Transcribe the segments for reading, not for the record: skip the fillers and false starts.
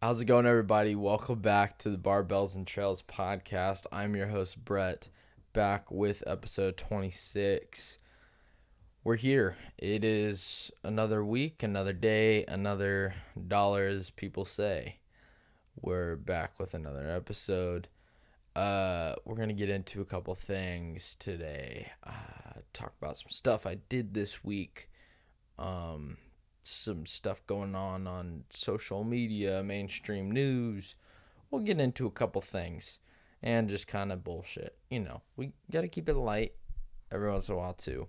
How's it going, everybody? Welcome back to the Barbells and Trails podcast. I'm your host, Brett, back with episode 26. We're here. It is another week, another day, another dollar, as people say. We're back with another episode. We're going to get into a couple things today. Talk about some stuff I did this week. Some stuff going on social media, mainstream news. We'll get into a couple things and just kind of bullshit. We got to keep it light every once in a while too.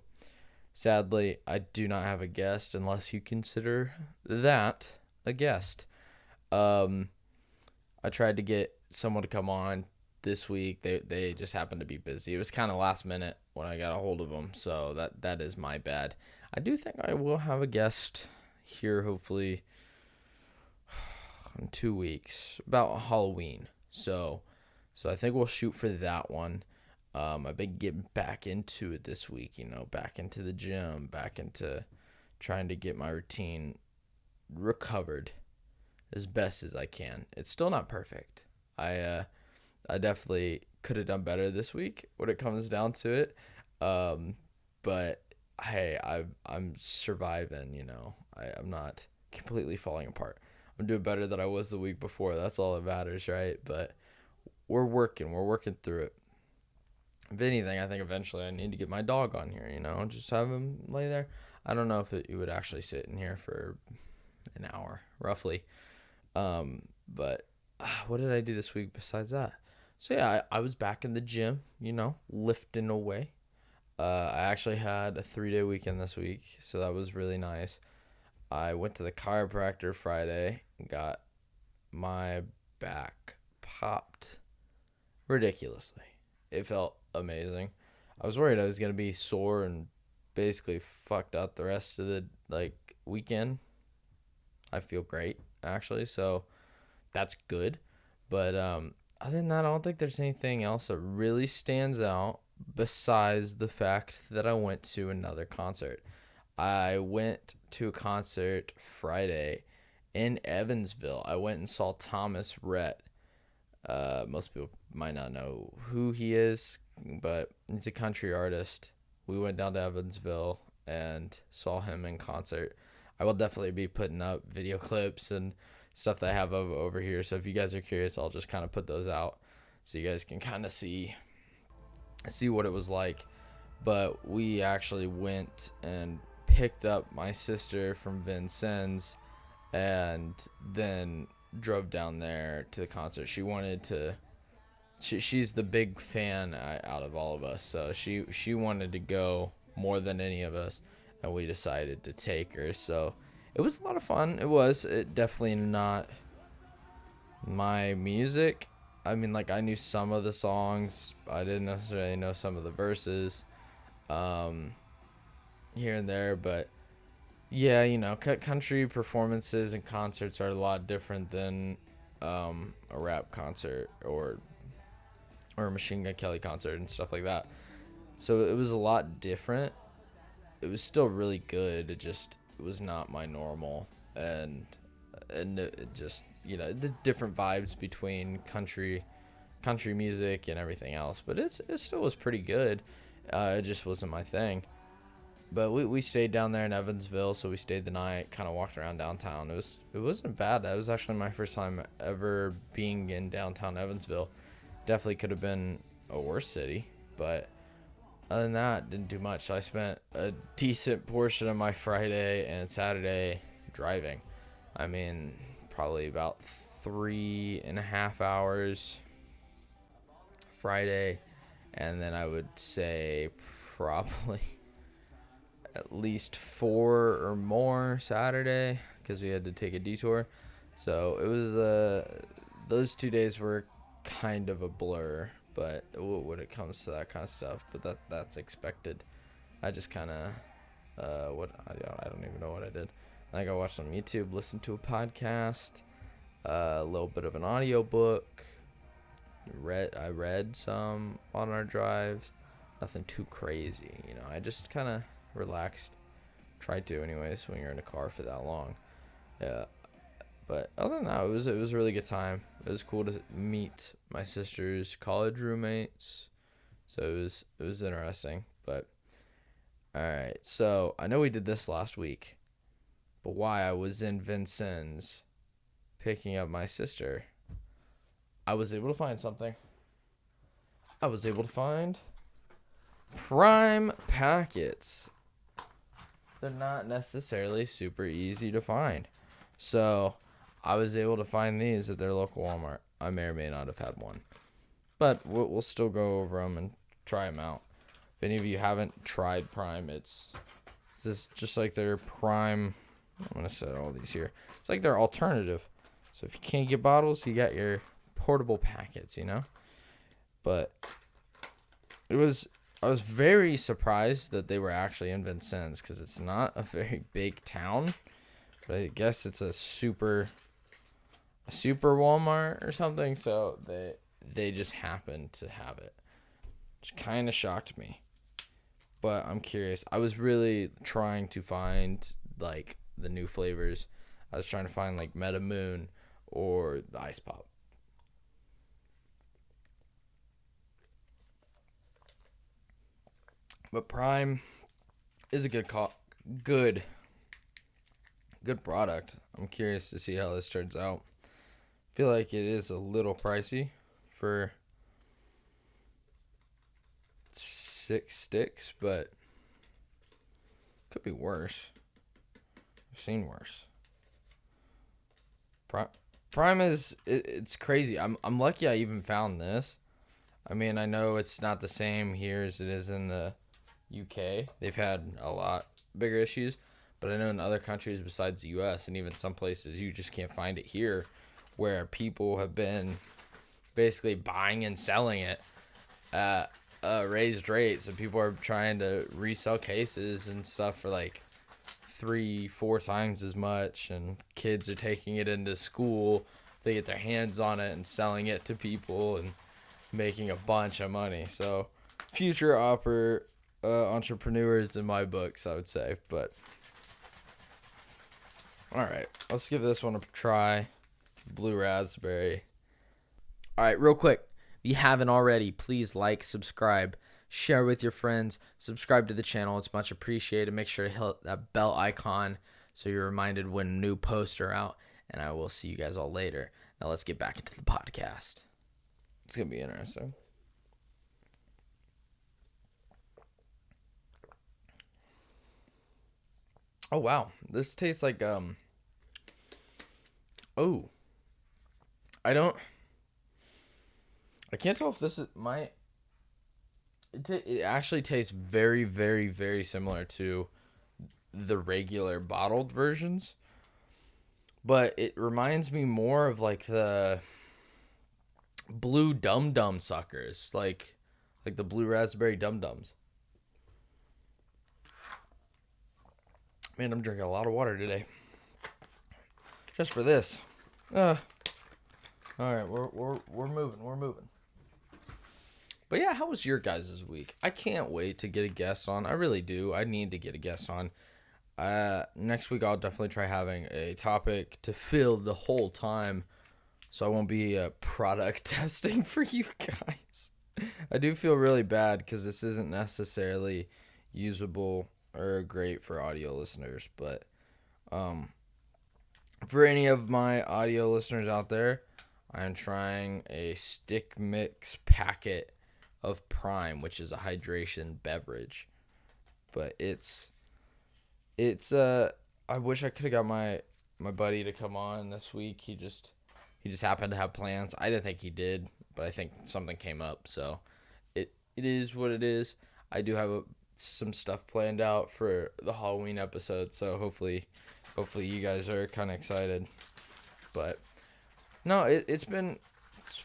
Sadly, I do not have a guest unless you consider that a guest. I tried to get someone to come on this week. They just happened to be busy. It was kind of last minute when I got a hold of them, so that is my bad. I do think I will have a guest here hopefully in 2 weeks, about Halloween. So I think we'll shoot for that one. I've been getting back into it this week, back into the gym, back into trying to get my routine recovered as best as I can. It's still not perfect. I definitely could have done better this week when it comes down to it. But hey, I'm surviving, I'm not completely falling apart. I'm doing better than I was the week before. That's all that matters, right? But we're working through it. If anything, I think eventually I need to get my dog on here, just have him lay there. I don't know if he would actually sit in here for an hour, roughly. But what did I do this week besides that? So yeah, I was back in the gym, lifting away. I actually had a 3-day weekend this week, so that was really nice. I went to the chiropractor Friday and got my back popped ridiculously. It felt amazing. I was worried I was going to be sore and basically fucked up the rest of the weekend. I feel great, actually, so that's good. But other than that, I don't think there's anything else that really stands out besides the fact that I went to another concert. I went to a concert Friday in Evansville. I went and saw Thomas Rett. Most people might not know who he is, but he's a country artist. We went down to Evansville and saw him in concert. I will definitely be putting up video clips and stuff that I have over here. So if you guys are curious, I'll just kind of put those out so you guys can kind of see what it was like. But we actually went and picked up my sister from Vincennes and then drove down there to the concert. She wanted to she's the big fan out of all of us, so she wanted to go more than any of us, and we decided to take her. So it was a lot of fun. It definitely not my music. I mean, I knew some of the songs. I didn't necessarily know some of the verses here and there. But, yeah, country performances and concerts are a lot different than a rap concert or a Machine Gun Kelly concert and stuff like that. So it was a lot different. It was still really good. It was not my normal. And it just, the different vibes between country music and everything else, but it still was pretty good. It just wasn't my thing. But we stayed down there in Evansville, so we stayed the night, kind of walked around downtown. It wasn't bad. That was actually my first time ever being in downtown Evansville. Definitely could have been a worse city, but other than that, didn't do much. So I spent a decent portion of my Friday and Saturday driving. I mean, probably about 3.5 hours Friday, and then I would say probably at least 4 or more Saturday because we had to take a detour. So it was those 2 days were kind of a blur, but when it comes to that kind of stuff, but that's expected. I just kind of I don't even know what I did. I watched on YouTube, listened to a podcast, a little bit of an audio book. I read some on our drives. Nothing too crazy, I just kind of relaxed. Tried to anyways when you're in a car for that long. But other than that, it was a really good time. It was cool to meet my sister's college roommates. So it was interesting. But all right, so I know we did this last week, but why I was in Vincennes picking up my sister, I was able to find something. I was able to find Prime packets. They're not necessarily super easy to find. So I was able to find these at their local Walmart. I may or may not have had one. But we'll still go over them and try them out. If any of you haven't tried Prime, it's just like their Prime. I'm going to set all these here. It's like their alternative. So if you can't get bottles, you got your portable packets, you know? But I was very surprised that they were actually in Vincennes because it's not a very big town. But I guess it's a super Walmart or something. So they just happened to have it, which kind of shocked me. But I'm curious. I was really trying to find like the new flavors. I was trying to find like Meta Moon or the Ice Pop. But Prime is a good product. I'm curious to see how this turns out. I feel like it is a little pricey for 6 sticks, but could be worse. I've seen worse. Prime it's crazy. I'm lucky I even found this. I mean, I know it's not the same here as it is in the UK. They've had a lot bigger issues, but I know in other countries besides the US and even some places you just can't find it here, where people have been basically buying and selling it at raised rates, and people are trying to resell cases and stuff for like 3-4 times as much, and kids are taking it into school. They get their hands on it and selling it to people and making a bunch of money. So future entrepreneurs in my books, I would say. But all right, let's give this one a try. Blue raspberry. All right, real quick, if you haven't already, please like, subscribe, share with your friends, subscribe to the channel. It's much appreciated. Make sure to hit that bell icon so you're reminded when new posts are out, and I will see you guys all later. Now let's get back into the podcast. It's going to be interesting. Oh, wow. This tastes like, oh. I can't tell if this is it actually tastes very, very, very similar to the regular bottled versions. But it reminds me more of like the blue Dum Dum suckers. Like the blue raspberry Dum Dums. Man, I'm drinking a lot of water today. Just for this. All right, we're moving. But yeah, how was your guys' week? I can't wait to get a guest on. I really do. I need to get a guest on. Next week I'll definitely try having a topic to fill the whole time, so I won't be product testing for you guys. I do feel really bad because this isn't necessarily usable or great for audio listeners, but for any of my audio listeners out there, I am trying a stick mix packet of Prime, which is a hydration beverage. But it's I wish I could have got my buddy to come on this week. He just happened to have plans. I didn't think he did, but I think something came up, so it is what it is. I do have some stuff planned out for the Halloween episode, so hopefully you guys are kind of excited. But no, it's been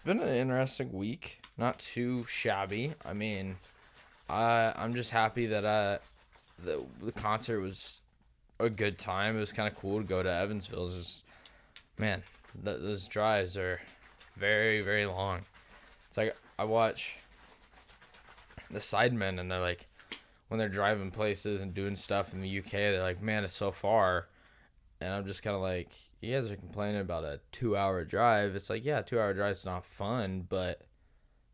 an interesting week. Not too shabby. I mean, I'm just happy that the concert was a good time. It was kind of cool to go to Evansville. It's just, man, those drives are very, very long. It's like I watch the Sidemen, and they're like, when they're driving places and doing stuff in the UK, they're like, man, it's so far. And I'm just kind of like, you guys are complaining about a 2-hour drive. It's like, yeah, 2-hour drive's not fun, but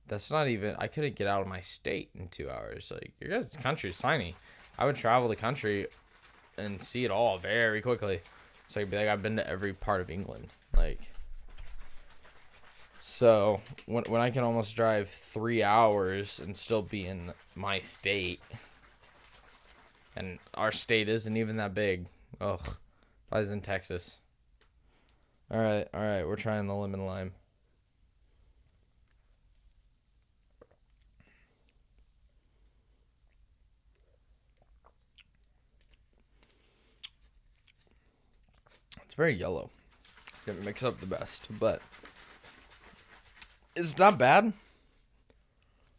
that's not even, I couldn't get out of my state in 2 hours. Like, your guys' country is tiny. I would travel the country and see it all very quickly. So I'd be like, I've been to every part of England. Like, so when I can almost drive 3 hours and still be in my state, and our state isn't even that big. Ugh. If I was in Texas. All right. We're trying the lemon lime. It's very yellow. Didn't mix up the best, but it's not bad.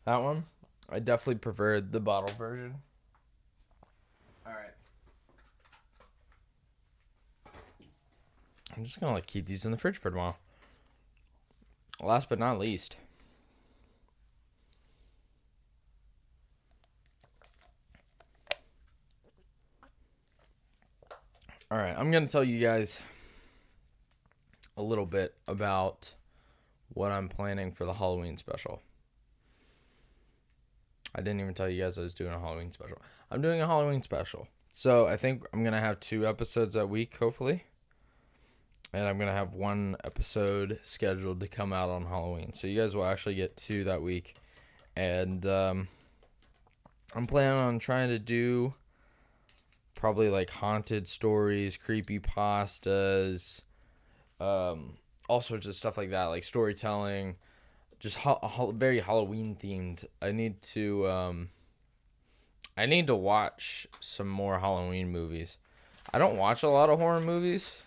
That one, I definitely preferred the bottle version. All right. I'm just gonna keep these in the fridge for tomorrow. Last but not least, all right, I'm gonna tell you guys a little bit about what I'm planning for the Halloween special. I didn't even tell you guys I was doing a Halloween special. I'm doing a Halloween special. So I think I'm gonna have 2 episodes that week, hopefully. And I'm going to have 1 episode scheduled to come out on Halloween. So you guys will actually get 2 that week. And I'm planning on trying to do probably like haunted stories, creepy pastas, all sorts of stuff like that, like storytelling, just very Halloween themed. I need to watch some more Halloween movies. I don't watch a lot of horror movies.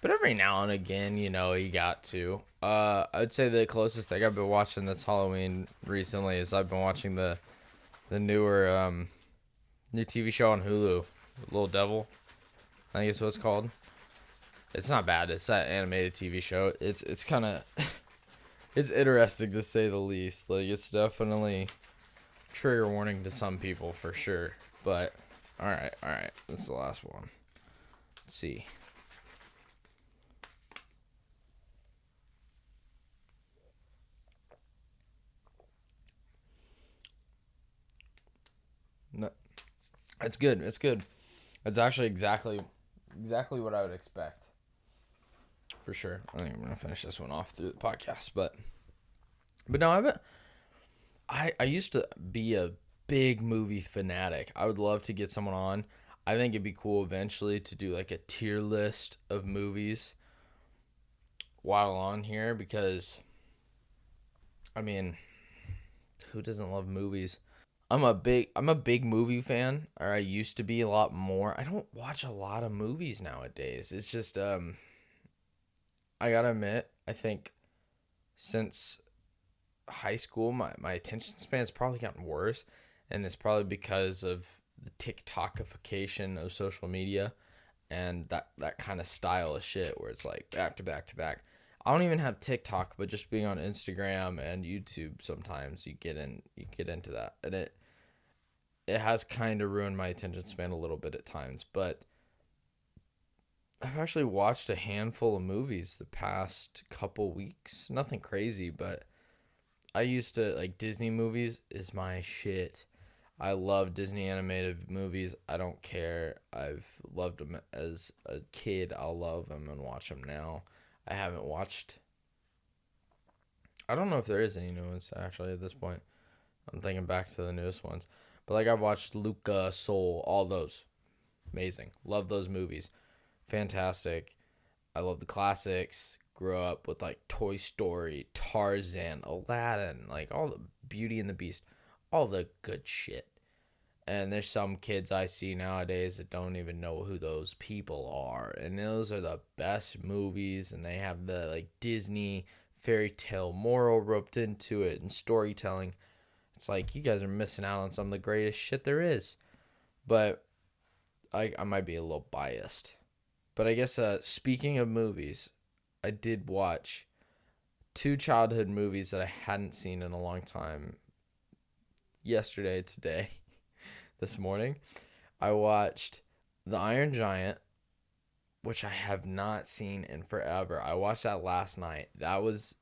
But every now and again, you got to. I'd say the closest thing I've been watching that's Halloween recently is I've been watching the newer new TV show on Hulu, Little Devil, I think it's what it's called. It's not bad. It's that animated TV show. It's kind of it's interesting to say the least. Like, it's definitely trigger warning to some people for sure. But all right, this is the last one. Let's see. No, it's good. It's good. It's actually exactly what I would expect. For sure. I think I'm gonna finish this one off through the podcast, but no, I used to be a big movie fanatic. I would love to get someone on. I think it'd be cool eventually to do like a tier list of movies while on here, because I mean, who doesn't love movies? I'm a big movie fan, or I used to be a lot more. I don't watch a lot of movies nowadays. It's just I gotta admit, I think since high school, my attention span's probably gotten worse, and it's probably because of the TikTokification of social media and that kind of style of shit where it's like back to back to back. I don't even have TikTok, but just being on Instagram and YouTube, sometimes you get into that, and it has kind of ruined my attention span a little bit at times. But I've actually watched a handful of movies the past couple weeks. Nothing crazy, but I used to, like, Disney movies is my shit. I love Disney animated movies. I don't care. I've loved them as a kid. I'll love them and watch them now. I haven't watched. I don't know if there is any new ones actually at this point. I'm thinking back to the newest ones, but like I've watched Luca, Soul, all those. Amazing. Love those movies. Fantastic. I love the classics. Grew up with like Toy Story, Tarzan, Aladdin, like all the Beauty and the Beast, all the good shit. And there's some kids I see nowadays that don't even know who those people are. And those are the best movies, and they have the like Disney fairy tale moral roped into it and storytelling. It's like, you guys are missing out on some of the greatest shit there is. But I might be a little biased. But I guess speaking of movies, I did watch 2 childhood movies that I hadn't seen in a long time. Yesterday, today, this morning, I watched The Iron Giant which I have not seen in forever. I watched that last night. It's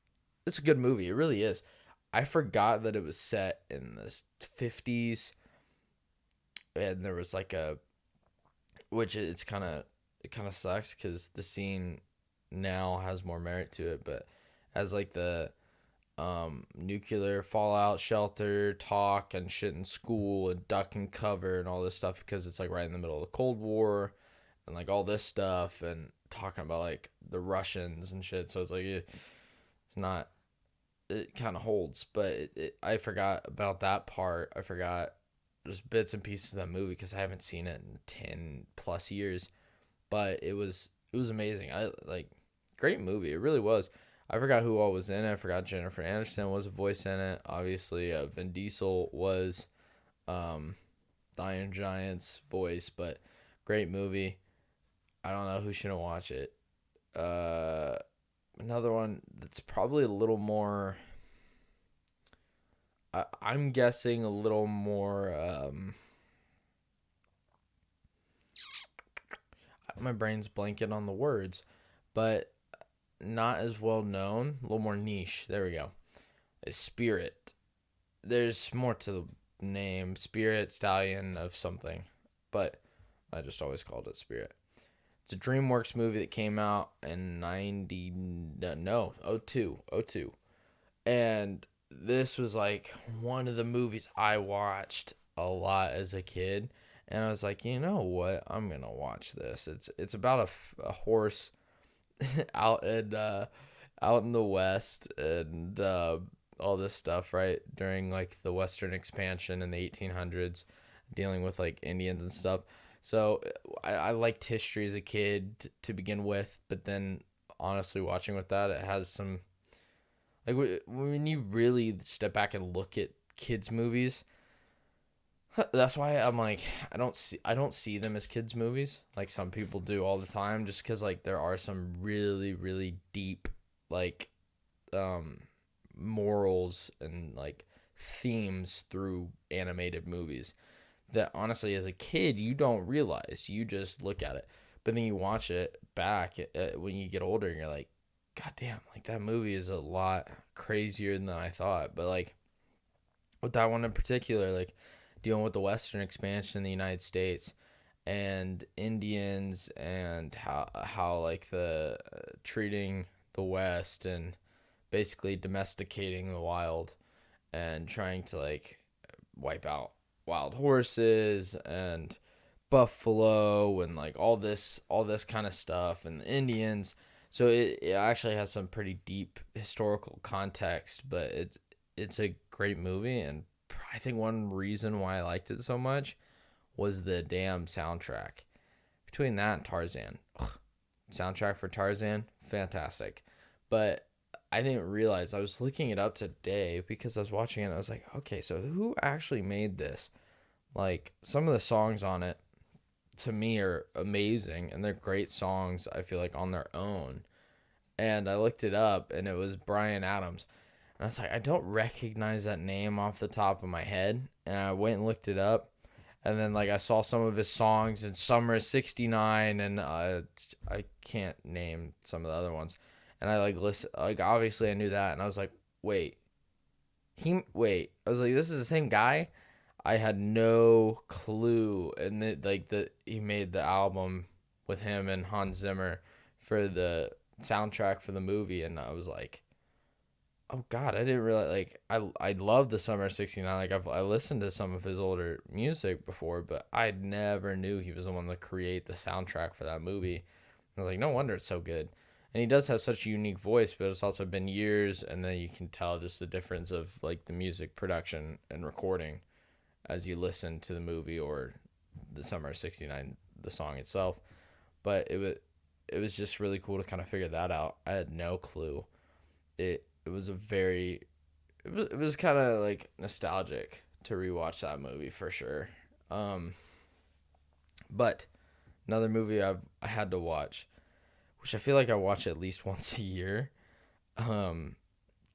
a good movie. It really is. I forgot that it was set in the 50s, and there was like which it kind of sucks because the scene now has more merit to it, but as like the nuclear fallout shelter talk and shit in school and duck and cover and all this stuff, because it's like right in the middle of the Cold War and like all this stuff, and talking about like the Russians and shit. So it's like it's not, it kind of holds, but I forgot about that part. I forgot just bits and pieces of that movie because I haven't seen it in 10 plus years. But it was amazing. I like, great movie. It really was. I forgot who all was in it. I forgot Jennifer Aniston was a voice in it. Obviously, Vin Diesel was the Iron Giant's voice, but great movie. I don't know who shouldn't watch it. Another one that's probably a little more, I'm guessing a little more, my brain's blanking on the words, but not as well known, a little more niche. There we go. Is Spirit. There's more to the name, Spirit, stallion of something, but I just always called it Spirit. It's a DreamWorks movie that came out in '02. And this was like one of the movies I watched a lot as a kid. And I was like, you know what? I'm going to watch this. It's about a horse out in the West, and all this stuff, right? During like the Western expansion in the 1800s, dealing with like Indians and stuff. So I liked history as a kid to begin with, but then honestly watching with that, it has some, like, when you really step back and look at kids movies, that's why I'm like, I don't see them as kids movies like some people do all the time, just because like there are some really really deep like morals and like themes through animated movies that honestly as a kid you don't realize. You just look at it, but then you watch it back when you get older and you're like, god damn, like that movie is a lot crazier than I thought. But like with that one in particular, like dealing with the Western expansion in the United States and Indians, and how like the treating the West and basically domesticating the wild and trying to like wipe out wild horses and buffalo and like all this kind of stuff, and the Indians. So it actually has some pretty deep historical context, but it's a great movie. And I think one reason why I liked it so much was the damn soundtrack. Between that and Tarzan, soundtrack for Tarzan, fantastic. But I didn't realize, I was looking it up today because I was watching it and I was like, okay, so who actually made this? Like, some of the songs on it to me are amazing, and they're great songs, I feel like, on their own. And I looked it up and it was Bryan Adams. And I was like, I don't recognize that name off the top of my head. And I went and looked it up. And then like I saw some of his songs in Summer '69, and I can't name some of the other ones. And I like listen, like obviously I knew that, and I was like, wait. I was like, this is the same guy? I had no clue. And he made the album with him and Hans Zimmer for the soundtrack for the movie, and I was like, oh god, I didn't realize. Like, I love the Summer '69. Like, I listened to some of his older music before, but I never knew he was the one to create the soundtrack for that movie. I was like, no wonder it's so good. And he does have such a unique voice, but it's also been years, and then you can tell just the difference of like the music production and recording as you listen to the movie or the Summer '69, the song itself. But it was just really cool to kind of figure that out. I had no clue. It was it was kind of like nostalgic to rewatch that movie for sure. But another movie I had to watch, which I feel like I watch at least once a year,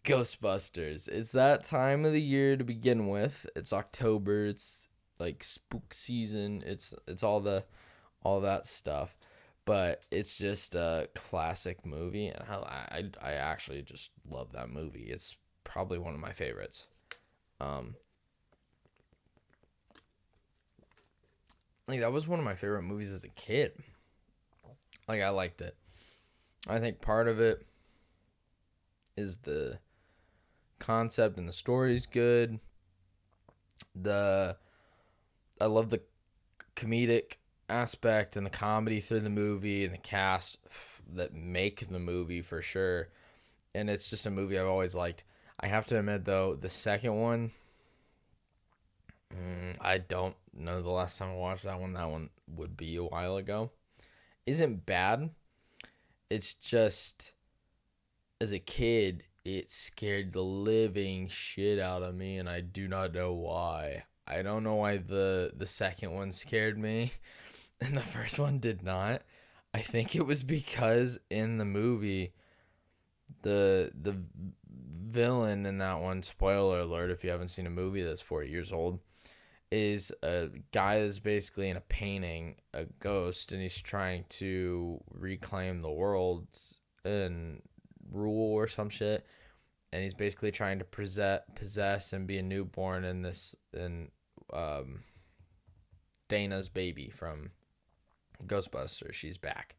Ghostbusters. It's that time of the year to begin with. It's October. It's like spook season. It's all that stuff. but it's just a classic movie, and I actually just love that movie. It's probably one of my favorites. Um, like that was one of my favorite movies as a kid. Like I liked it. I think part of it is the concept and the story's good. The I love the comedic aspect and the comedy through the movie and the cast that make the movie for sure. And it's just a movie I've always liked. I have to admit though, the second one, I don't know the last time I watched that one. That one would be a while ago. Isn't bad. It's just as a kid, it scared the living shit out of me, and I do not know why. I don't know why the second one scared me and the first one did not. I think it was because in the movie, the villain in that one, spoiler alert if you haven't seen a movie that's 40 years old, is a guy that's basically in a painting, a ghost, and he's trying to reclaim the world and rule or some shit. And he's basically trying to possess and be a newborn in this Dana's baby from Ghostbusters. She's back.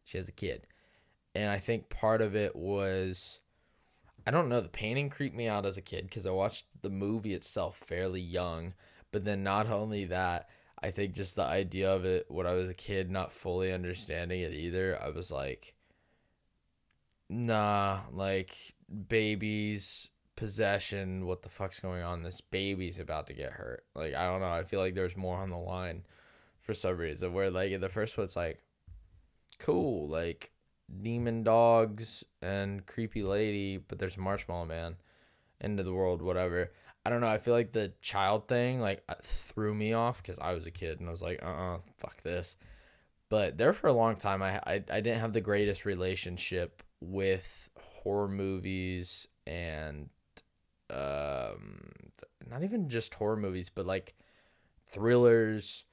She has a kid. And I think part of it was, I don't know, the painting creeped me out as a kid because I watched the movie itself fairly young. But then not only that, I think just the idea of it when I was a kid, not fully understanding it either, I was like, nah, like babies, possession, what the fuck's going on? This baby's about to get hurt. Like, I don't know. I feel like there's more on the line for some reason. Where, like, in the first one, it's like, cool, like, demon dogs and creepy lady, but there's a marshmallow man into the world, whatever. I don't know. I feel like the child thing, like, threw me off because I was a kid and I was like, fuck this. But there for a long time, I didn't have the greatest relationship with horror movies and not even just horror movies, but like thrillers,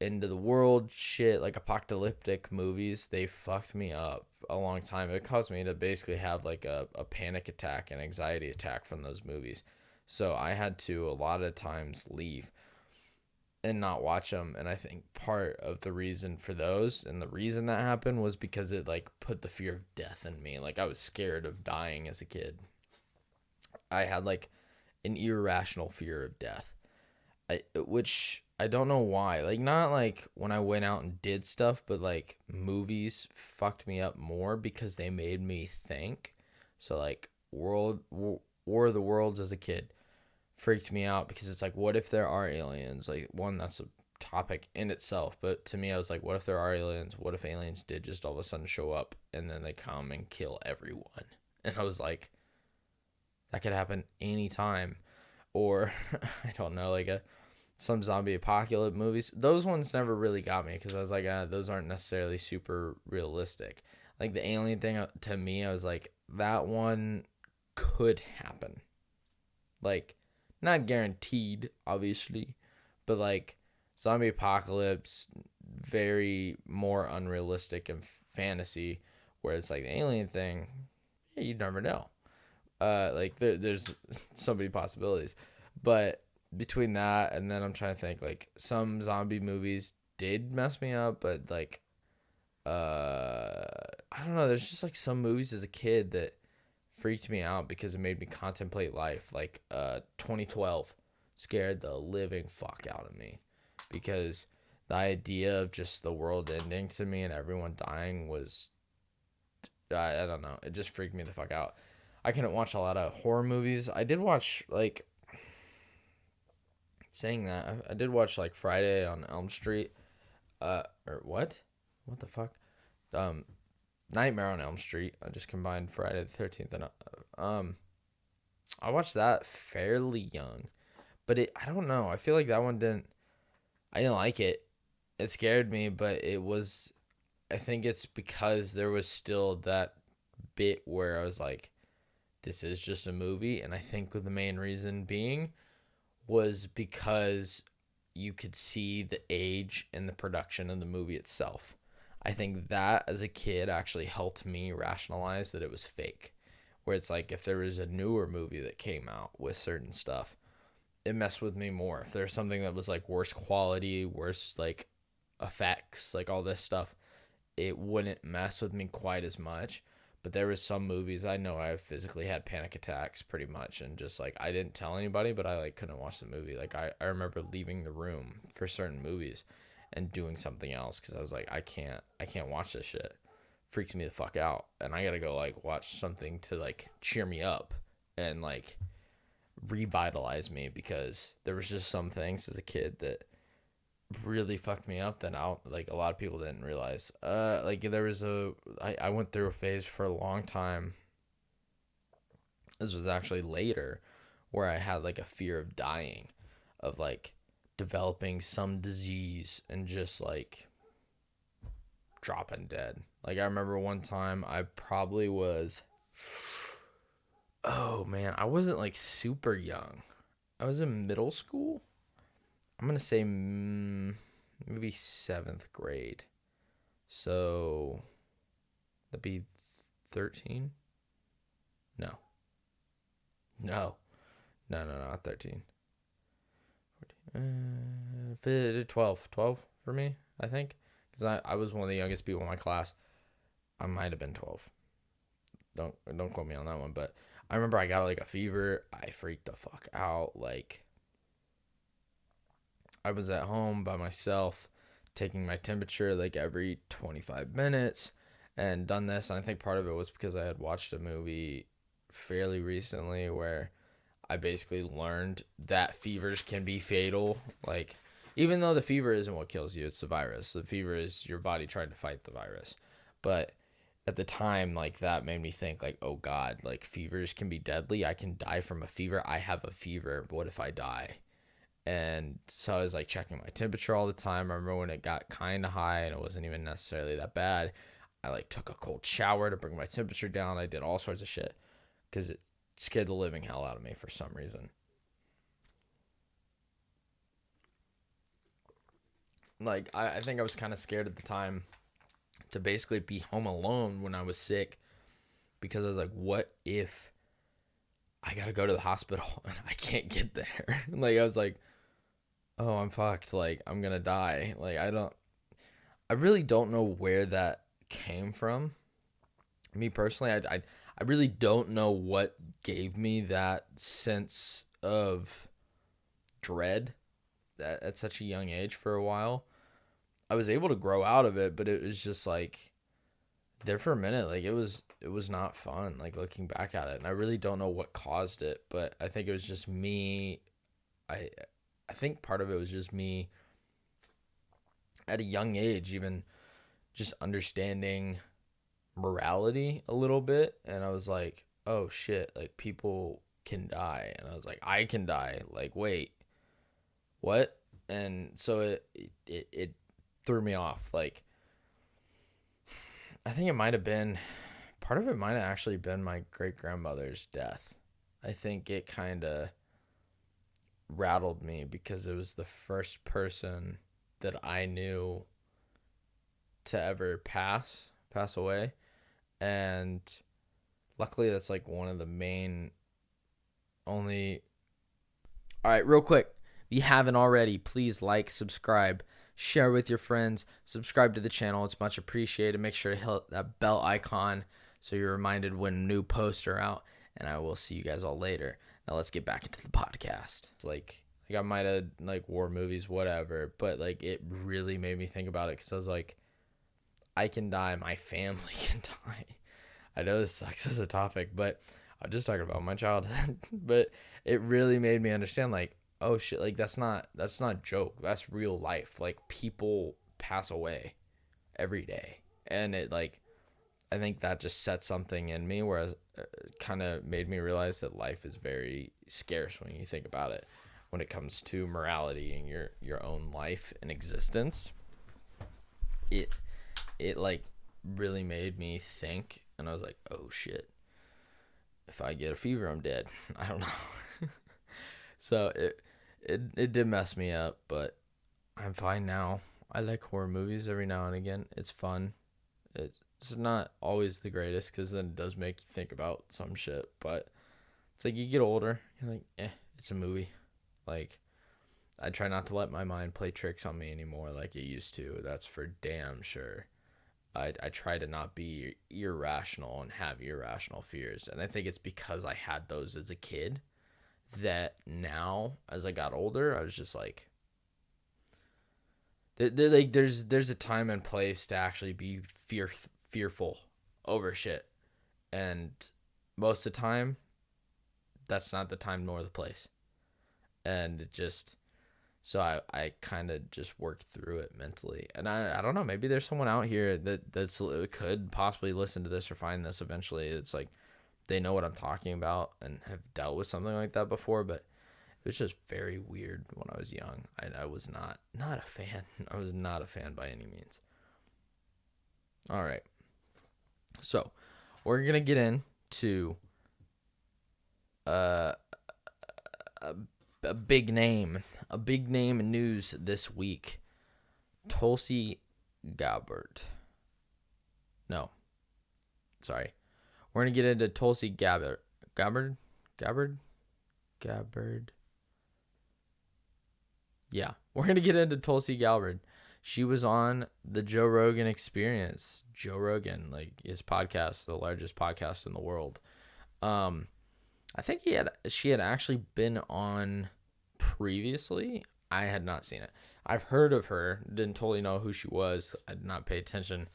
into the world shit, like apocalyptic movies. They fucked me up a long time. It caused me to basically have like a panic attack and anxiety attack from those movies. So I had to a lot of times leave and not watch them. And I think part of the reason for those and the reason that happened was because it like put the fear of death in me. Like I was scared of dying as a kid. I had like an irrational fear of death, which I don't know why. Like not like when I went out and did stuff, but like movies fucked me up more because they made me think. So like War of the Worlds as a kid freaked me out because it's like, what if there are aliens? Like, one, that's a topic in itself, but to me, I was like, what if there are aliens? What if aliens did just all of a sudden show up and then they come and kill everyone? And I was like, that could happen anytime. Or I don't know, like some zombie apocalypse movies. Those ones never really got me because I was like, those aren't necessarily super realistic. Like the alien thing, to me, I was like, that one could happen. Like, not guaranteed, obviously, but like zombie apocalypse, very more unrealistic and fantasy. Where it's like the alien thing, yeah, you never know. Like there's so many possibilities, but between that and then I'm trying to think, like some zombie movies did mess me up, but like I don't know. There's just like some movies as a kid that freaked me out because it made me contemplate life. Like 2012 scared the living fuck out of me because the idea of just the world ending to me and everyone dying was, I don't know, it just freaked me the fuck out. I couldn't watch a lot of horror movies. I did watch like, saying that, I did watch like Friday on Elm Street, or what the fuck, Nightmare on Elm Street. I just combined Friday the 13th and I watched that fairly young, but I don't know. I feel like that one I didn't like it. It scared me, but I think it's because there was still that bit where I was like, this is just a movie. And I think the main reason being was because you could see the age and the production of the movie itself. I think that as a kid actually helped me rationalize that it was fake. Where it's like if there was a newer movie that came out with certain stuff, it messed with me more. If there's something that was like worse quality, worse like effects, like all this stuff, it wouldn't mess with me quite as much. But there was some movies I know I physically had panic attacks pretty much, and just like I didn't tell anybody, but I like couldn't watch the movie. Like I remember leaving the room for certain movies and doing something else because I was like, I can't watch this shit. Freaks me the fuck out. And I gotta go like watch something to like cheer me up and like revitalize me, because there was just some things as a kid that really fucked me up that out like a lot of people didn't realize. Like there was I went through a phase for a long time. This was actually later, where I had like a fear of dying, of like developing some disease and just like dropping dead. Like I remember one time I probably was, oh man, I wasn't like super young. I was in middle school. I'm going to say maybe 7th grade. So that'd be 13? No. No, not 13. 12 for me, I think. Because I was one of the youngest people in my class. I might have been 12. Don't quote me on that one. But I remember I got like a fever. I freaked the fuck out. Like, I was at home by myself taking my temperature like every 25 minutes and done this. And I think part of it was because I had watched a movie fairly recently where I basically learned that fevers can be fatal. Like, even though the fever isn't what kills you, it's the virus. The fever is your body trying to fight the virus. But at the time, like, that made me think, like, oh God, like, fevers can be deadly. I can die from a fever. I have a fever. What if I die? And so I was like checking my temperature all the time. I remember when it got kind of high and it wasn't even necessarily that bad, I like took a cold shower to bring my temperature down. I did all sorts of shit because it scared the living hell out of me for some reason. Like, I think I was kind of scared at the time to basically be home alone when I was sick, because I was like, what if I gotta go to the hospital and I can't get there? Like, I was like, oh, I'm fucked. Like, I'm gonna die. Like, I really don't know where that came from. Me personally, I really don't know what gave me that sense of dread at such a young age for a while. I was able to grow out of it, but it was just like there for a minute. Like, it was not fun, like looking back at it. And I really don't know what caused it, but I think it was just me. I think part of it was just me at a young age, even just understanding morality a little bit. And I was like, oh shit, like people can die. And I was like, I can die. Like, wait, what? And so it threw me off. Like, I think part of it might have actually been my great grandmother's death. I think it kind of rattled me because it was the first person that I knew to ever pass away. And luckily that's like one of the main only. All right, real quick, if you haven't already, please like, subscribe, share with your friends, subscribe to the channel. It's much appreciated. Make sure to hit that bell icon so you're reminded when new posts are out, and I will see you guys all later. Now let's get back into the podcast. It's like I might have like war movies, whatever, but like it really made me think about it, because I was like, I can die, my family can die. I know this sucks as a topic, but I'm just talking about my childhood. But it really made me understand, like, oh shit, like that's not joke. That's real life. Like, people pass away every day, and it like, I think that just set something in me where it kind of made me realize that life is very scarce when you think about it, when it comes to morality and your own life and existence. It like really made me think, and I was like, oh shit, if I get a fever, I'm dead. I don't know. So it did mess me up, but I'm fine now. I like horror movies every now and again. It's fun. It's not always the greatest because then it does make you think about some shit. But it's like you get older, you're like, it's a movie. Like, I try not to let my mind play tricks on me anymore like it used to. That's for damn sure. I try to not be irrational and have irrational fears. And I think it's because I had those as a kid that now, as I got older, I was just like, there's a time and place to actually be fearful over shit. And most of the time, that's not the time nor the place. And it just... So I kind of just worked through it mentally. And I don't know, maybe there's someone out here that's could possibly listen to this or find this eventually. It's like they know what I'm talking about and have dealt with something like that before, but it was just very weird when I was young. I was not a fan. I was not a fan by any means. All right. So we're going to get into a big name in news this week. Tulsi Gabbard. No. Sorry. We're going to get into Tulsi Gabbard. Gabbard? Yeah. We're going to get into Tulsi Gabbard. She was on the Joe Rogan Experience. Joe Rogan, like his podcast, the largest podcast in the world. I think she had actually been on previously. I had not seen it. I've heard of her, didn't totally know who she was. I did not pay attention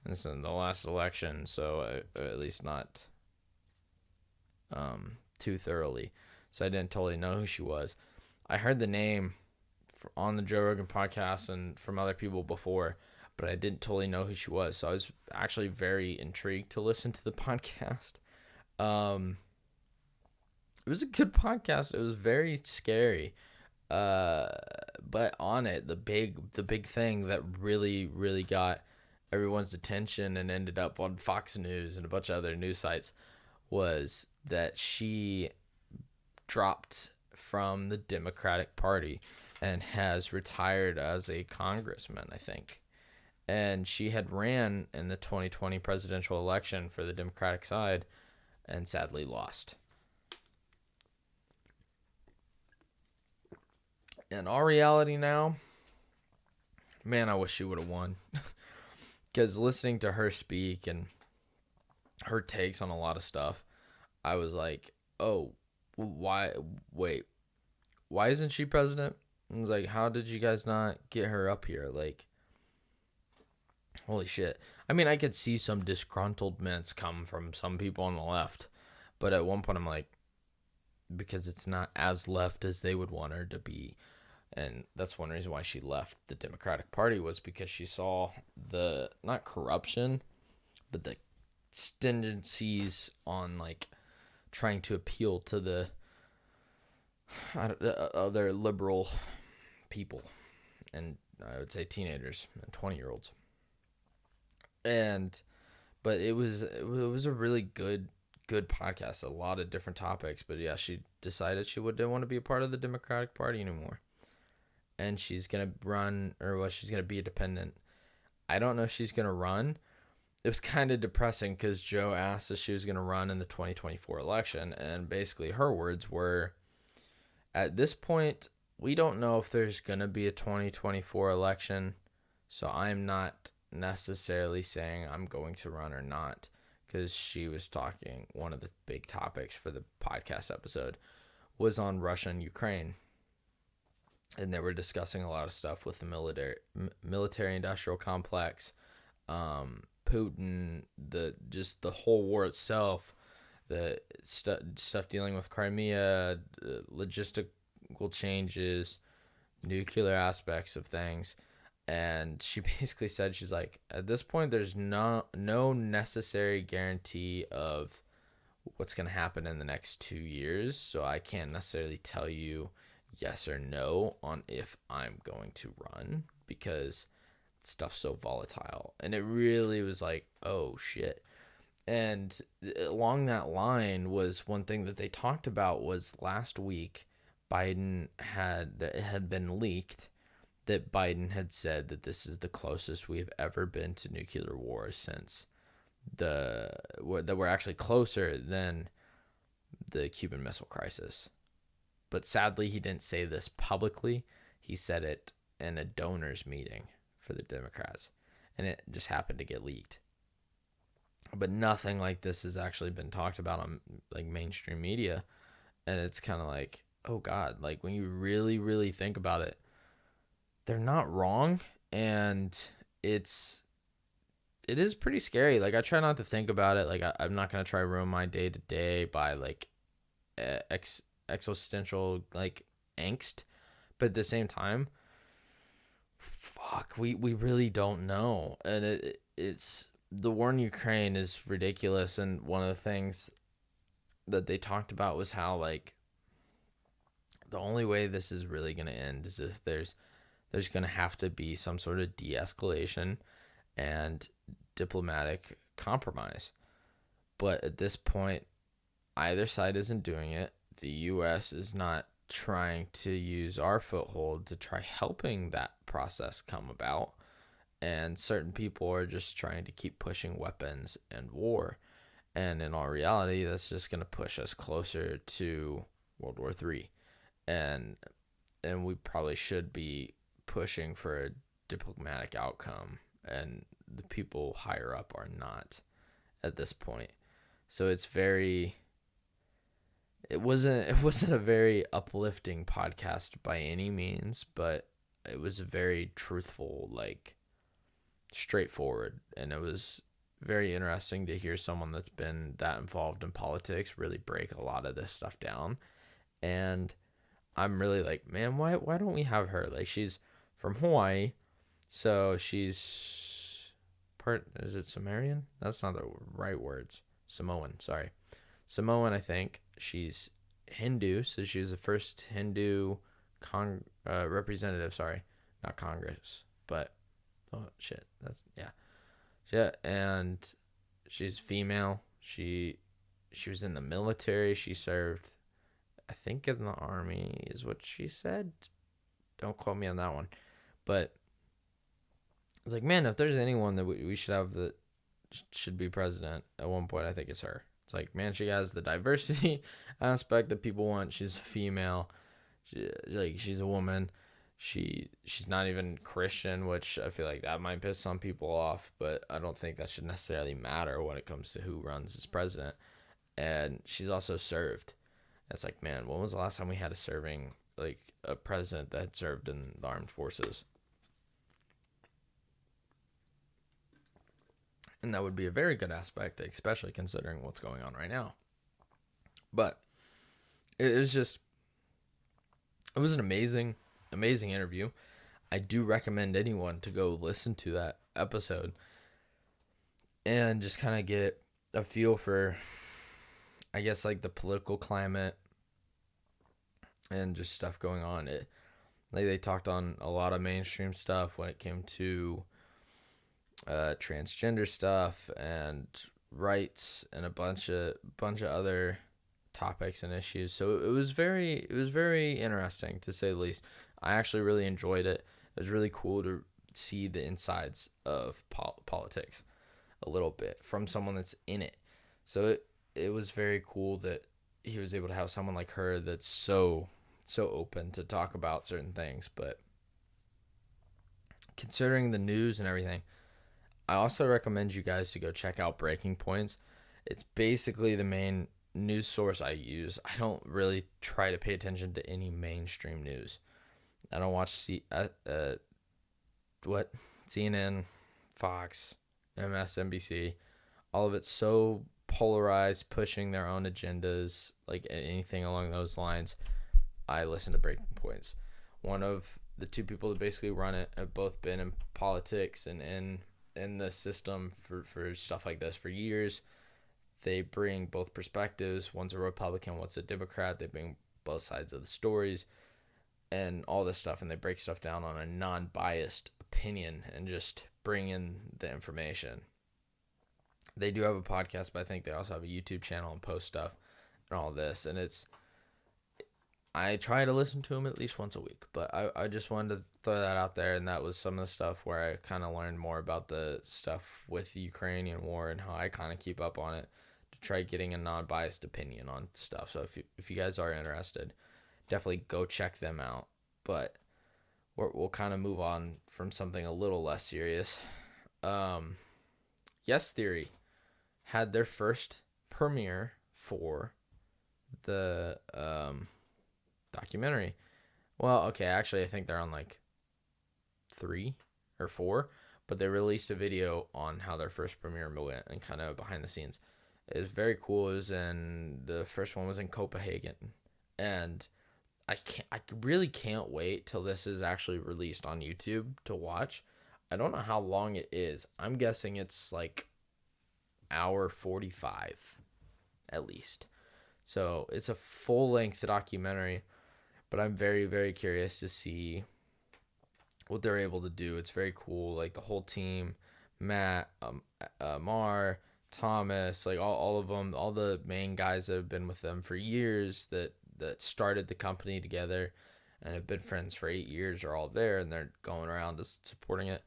in the last election, so at least not too thoroughly. So I didn't totally know who she was. I heard the name on the Joe Rogan podcast and from other people before, but I didn't totally know who she was. So I was actually very intrigued to listen to the podcast. It was a good podcast. It was very scary. But on it, the big thing that really, really got everyone's attention and ended up on Fox News and a bunch of other news sites was that she dropped from the Democratic Party and has retired as a congressman, I think. And she had ran in the 2020 presidential election for the Democratic side and sadly lost. In our reality now, man, I wish she would have won. Because listening to her speak and her takes on a lot of stuff, I was like, oh, why isn't she president? I was like, how did you guys not get her up here? Like, holy shit. I mean, I could see some disgruntlements come from some people on the left. But at one point, I'm like, because it's not as left as they would want her to be. And that's one reason why she left the Democratic Party was because she saw the, not corruption, but the tendencies on, like, trying to appeal to the other liberal people. And I would say teenagers and 20-year-olds. But it was a really good podcast, a lot of different topics. But yeah, she decided she didn't want to be a part of the Democratic Party anymore. And she's going to run, she's going to be a dependent. I don't know if she's going to run. It was kind of depressing because Joe asked if she was going to run in the 2024 election. And basically her words were, at this point, we don't know if there's going to be a 2024 election. So I'm not necessarily saying I'm going to run or not. Because she was talking, one of the big topics for the podcast episode was on Russia and Ukraine. And they were discussing a lot of stuff with the military-industrial complex, Putin, the whole war itself, the stuff dealing with Crimea, logistical changes, nuclear aspects of things. And she basically said, she's like, at this point, there's no necessary guarantee of what's going to happen in the next 2 years. So I can't necessarily tell you yes or no on if I'm going to run because stuff's so volatile. And it really was like, oh shit. And along that line was one thing that they talked about was last week Biden had been leaked that Biden had said that this is the closest we've ever been to nuclear war since that we're actually closer than the Cuban Missile Crisis. But sadly, he didn't say this publicly. He said it in a donors meeting for the Democrats, and it just happened to get leaked. But nothing like this has actually been talked about on like mainstream media, and it's kind of like, oh God, like when you really, really think about it, they're not wrong, and it is pretty scary. Like I try not to think about it. Like I'm not gonna try to ruin my day to day by like existential like angst, but at the same time, fuck, we really don't know, and it's the war in Ukraine is ridiculous. And one of the things that they talked about was how like the only way this is really gonna end is if there's gonna have to be some sort of de-escalation and diplomatic compromise. But at this point, either side isn't doing it. The U.S. is not trying to use our foothold to try helping that process come about. And certain people are just trying to keep pushing weapons and war. And in all reality, that's just going to push us closer to World War III. And we probably should be pushing for a diplomatic outcome. And the people higher up are not at this point. So it's very... It wasn't a very uplifting podcast by any means, but it was very truthful, like straightforward, and it was very interesting to hear someone that's been that involved in politics really break a lot of this stuff down. And I'm really like, man, why don't we have her? Like, she's from Hawaii, so she's is it Sumerian? That's not the right words. Samoan, sorry. Samoan, I think. She's Hindu, so she was the first Hindu representative, sorry, not Congress, but oh shit, that's yeah, and she's female. She was in the military. She served, I think, in the army is what she said. Don't quote me on that one, but it's like, man, if there's anyone that we should have that should be president at one point, I think it's her. It's like, man, she has the diversity aspect that people want. She's a female. She's a woman. She's not even Christian, which I feel like that might piss some people off, but I don't think that should necessarily matter when it comes to who runs as president. And she's also served. It's like, man, when was the last time we had a president that had served in the armed forces? And that would be a very good aspect, especially considering what's going on right now. But it was an amazing interview. I do recommend anyone to go listen to that episode and just kind of get a feel for, I guess, like the political climate and just stuff going on. They talked on a lot of mainstream stuff when it came to transgender stuff and rights and a bunch of other topics and issues. So it was very interesting, to say the least. I actually really enjoyed it. It was really cool to see the insides of politics a little bit from someone that's in it. So it was very cool that he was able to have someone like her that's so open to talk about certain things. But considering the news and everything, I also recommend you guys to go check out Breaking Points. It's basically the main news source I use. I don't really try to pay attention to any mainstream news. I don't watch CNN, Fox, MSNBC. All of it's so polarized, pushing their own agendas, like anything along those lines. I listen to Breaking Points. One of the two people that basically run it have both been in politics and in the system for stuff like this for years. They bring both perspectives. One's a Republican, one's a Democrat. They bring both sides of the stories and all this stuff, and they break stuff down on a non-biased opinion and just bring in the information. They do have a podcast, but I think they also have a YouTube channel and post stuff and all this. And I try to listen to them at least once a week, but I just wanted to throw that out there, and that was some of the stuff where I kind of learned more about the stuff with the Ukrainian war and how I kind of keep up on it to try getting a non-biased opinion on stuff. So if you guys are interested, definitely go check them out. But we'll kind of move on from something a little less serious. Yes Theory had their first premiere for the documentary. Well, okay, actually, I think they're on like 3 or 4, but they released a video on how their first premiere went and kind of behind the scenes. It was very cool. It was the first one was in Copenhagen, and I really can't wait till this is actually released on YouTube to watch. I don't know how long it is. I'm guessing it's like hour 45 at least. So it's a full-length documentary, but I'm very, very curious to see what they're able to do. It's very cool. Like the whole team, Matt, Mar, Thomas, like all of them, all the main guys that have been with them for years that started the company together and have been friends for 8 years are all there, and they're going around just supporting it.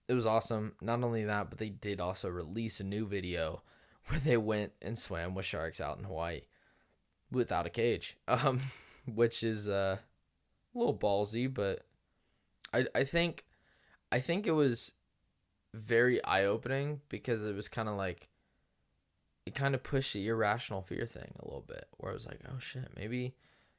It was awesome. Not only that, but they did also release a new video where they went and swam with sharks out in Hawaii without a cage, which is a little ballsy, but I think it was very eye-opening because it was kind of like, it kind of pushed the irrational fear thing a little bit, where I was like, oh shit, maybe,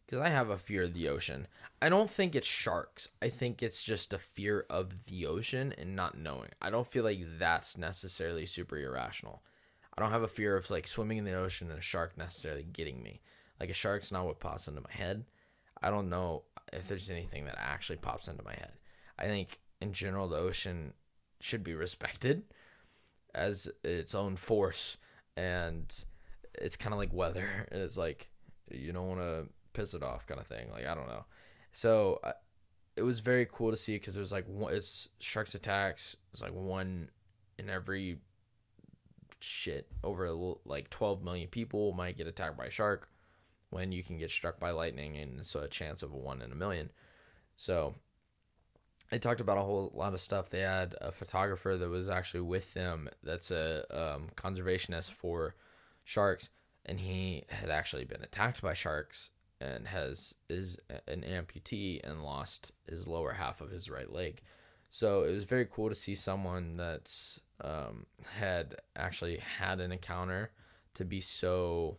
because I have a fear of the ocean. I don't think it's sharks. I think it's just a fear of the ocean and not knowing. I don't feel like that's necessarily super irrational. I don't have a fear of like swimming in the ocean and a shark necessarily getting me. Like a shark's not what pops into my head. I don't know if there's anything that actually pops into my head. I think in general the ocean should be respected as its own force, and it's kind of like weather. It's like you don't want to piss it off kind of thing. Like I don't know. So it was very cool to see because it was like it's sharks attacks. It's like one in every over like 12 million people might get attacked by a shark, when you can get struck by lightning, and so a chance of a 1 in a million. So they talked about a whole lot of stuff. They had a photographer that was actually with them that's a conservationist for sharks, and he had actually been attacked by sharks and is an amputee and lost his lower half of his right leg. So it was very cool to see someone that's had actually had an encounter to be so,